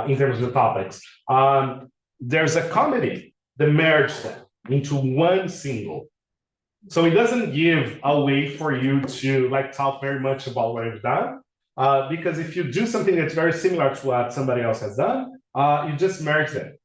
in terms of the topics. There's a committee that merged them into one single. So it doesn't give a way for you to like talk very much about what you've done, because if you do something that's very similar to what somebody else has done, you just merge them.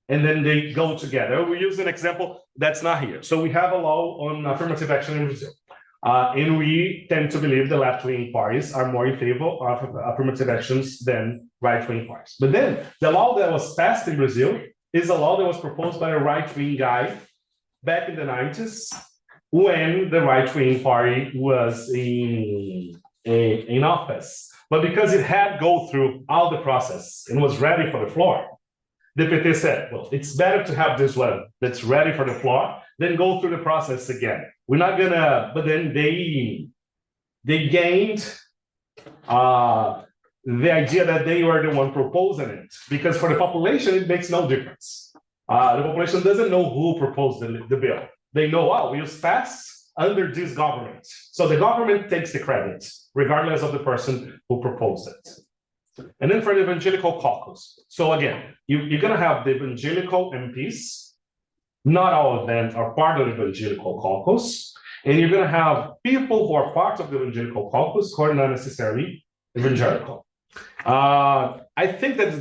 And then they go together. We use an example that's not here. So we have a law on affirmative action in Brazil. And we tend to believe the left-wing parties are more in favor of affirmative actions than right-wing parties. But then the law that was passed in Brazil is a law that was proposed by a right-wing guy back in the 90s when the right-wing party was in office. But because it had go through all the process and was ready for the floor, the PT said, well, it's better to have this one that's ready for the floor than go through the process again. We're not gonna, but then they gained the idea that they were the one proposing it, because for the population, it makes no difference. The population doesn't know who proposed the bill. They know, oh, we just pass under this government. So the government takes the credit, regardless of the person who proposed it. And then for the evangelical caucus. So again, you're gonna have the evangelical MPs. Not all of them are part of the evangelical caucus. And you're gonna have people who are part of the evangelical caucus who are not necessarily evangelical. I think that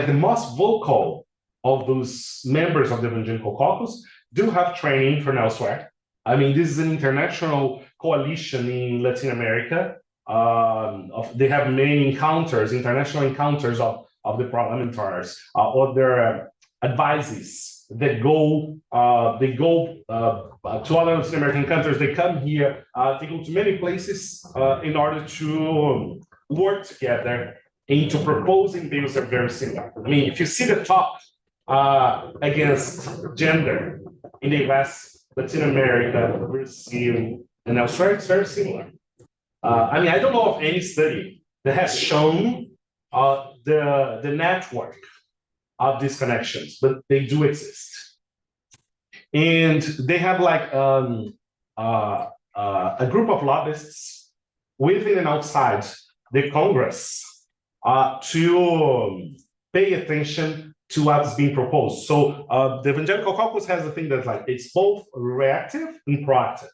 the most vocal of those members of the evangelical caucus do have training from elsewhere. I mean, this is an international coalition in Latin America. They have many encounters, international encounters of the parliamentarians or their advisees that go to other Latin American countries. They come here, they go to many places in order to work together into proposing bills that are very similar. I mean, if you see the talk against gender in the US, Latin America, Brazil, and elsewhere, it's very similar. I mean, I don't know of any study that has shown the network of these connections, but they do exist. And they have like a group of lobbyists within and outside the Congress to pay attention to what's being proposed. So the Evangelical Caucus has a thing that's like, it's both reactive and proactive.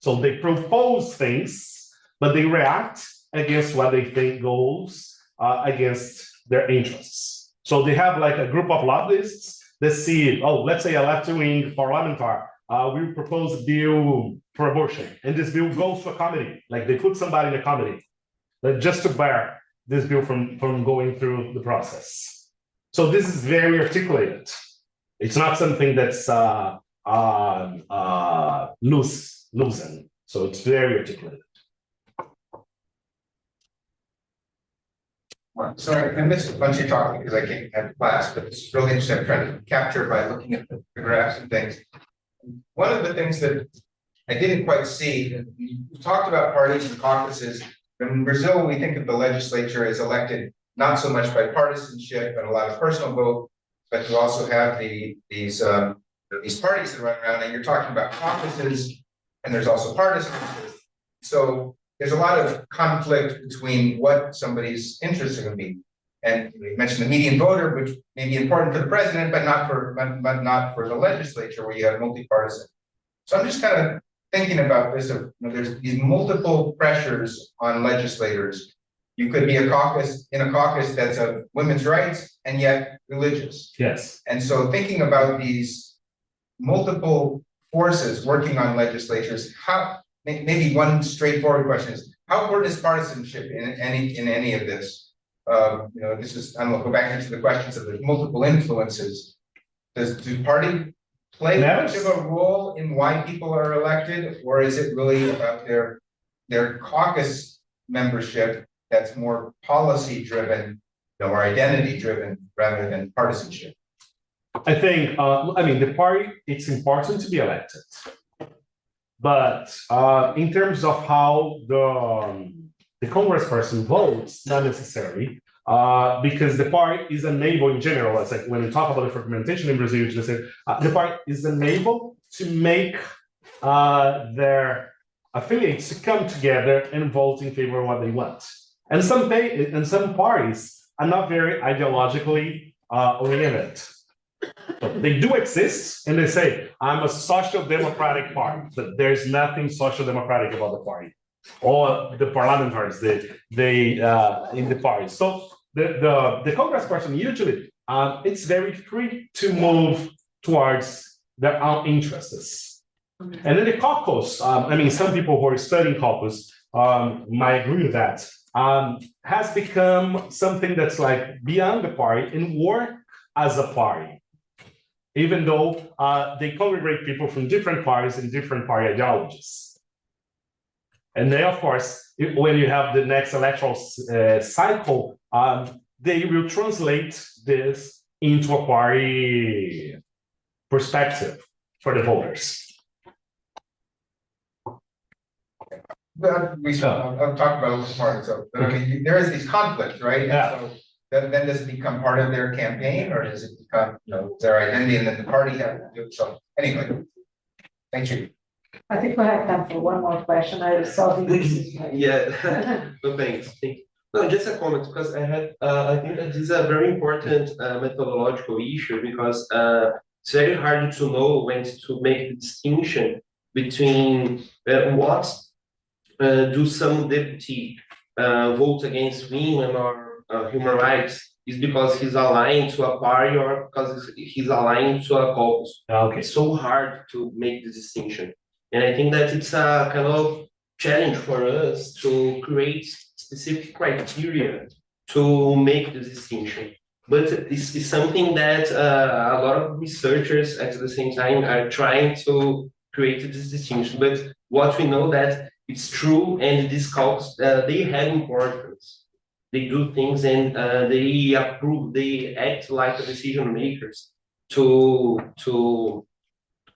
So they propose things, but they react against what they think goes against their interests. So they have like a group of lobbyists that see, oh, let's say a left-wing parliamentary will propose a bill for abortion, and this bill goes to a committee, like they put somebody in a committee, just to bear this bill from going through the process. So this is very articulated. It's not something that's loosened. So it's very articulated. Sorry, I missed a bunch of talking because I came at class, but it's really interesting. I'm trying to capture by looking at the graphs and things. One of the things that I didn't quite see, you talked about parties and caucuses. In Brazil, we think of the legislature as elected not so much by partisanship and a lot of personal vote, but you also have these parties that run around, and you're talking about caucuses, and there's also partisanship. So there's a lot of conflict between what somebody's interests are going to be. And you mentioned the median voter, which may be important for the president, but not for the legislature, where you have multi-partisan. So I'm just kind of thinking about this. There's these multiple pressures on legislators. You could be in a caucus that's of women's rights and yet religious. Yes. And so thinking about these multiple forces working on legislatures, maybe one straightforward question is, how important is partisanship in any of this? This is, I'm gonna go back into the questions of there's multiple influences. Do party play much of a role in why people are elected, or is it really about their caucus membership that's more policy driven or identity driven rather than partisanship? I think, the party, it's important to be elected. But in terms of how the congressperson votes, not necessarily, because the party is unable in general, it's like when we talk about the fragmentation in Brazil, you just say the party is unable to make their affiliates to come together and vote in favor of what they want. And some parties are not very ideologically oriented. So they do exist, and they say, I'm a social democratic party, but there's nothing social democratic about the party or the parliamentarians they in the party. So the congressperson usually it's very free to move towards their own interests. And then the caucus, some people who are studying caucus might agree with that, has become something that's like beyond the party and work as a party. Even though they congregate people from different parties and different party ideologies. And then, of course, when you have the next electoral cycle, they will translate this into a party perspective for the voters. But I'll talk about a little more. So, but there is these conflicts, right? Yeah. And so then does it become part of their campaign, or does it become their identity, and then the party have to do it? So anyway, thank you. I think we have time for one more question. I saw this. Yeah, no, thanks. Thank you. No, just a comment, because I think that this is a very important methodological issue, because it's very hard to know when to make the distinction between what do some deputy vote against women or human rights is because he's aligned to a party or because he's aligned to a cause. Okay. It's so hard to make the distinction. And I think that it's a kind of challenge for us to create specific criteria to make the distinction. But it's something that a lot of researchers at the same time are trying to create this distinction. But what we know that it's true, and these calls, they have importance. They do things and they approve, they act like decision makers to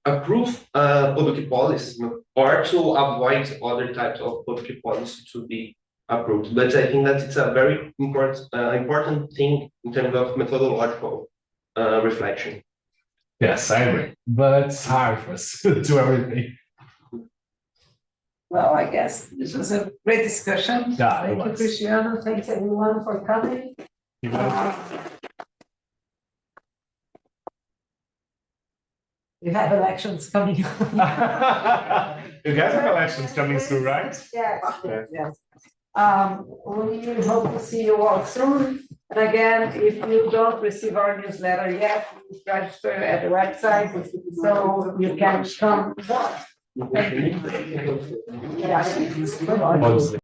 approve public policy or to avoid other types of public policy to be approved. But I think that it's a very important thing in terms of methodological reflection. Yes, I agree. But it's hard for us to do everything. Well, I guess this was a great discussion. Yeah, it Thank you, was. Cristiano. Thanks everyone for coming. You guys- We have elections coming. You guys have elections coming soon, right? Yes, Yeah. yes. We hope to see you all soon. And again, if you don't receive our newsletter yet, please register at the website so you can come. Thank you. Yeah. Honestly.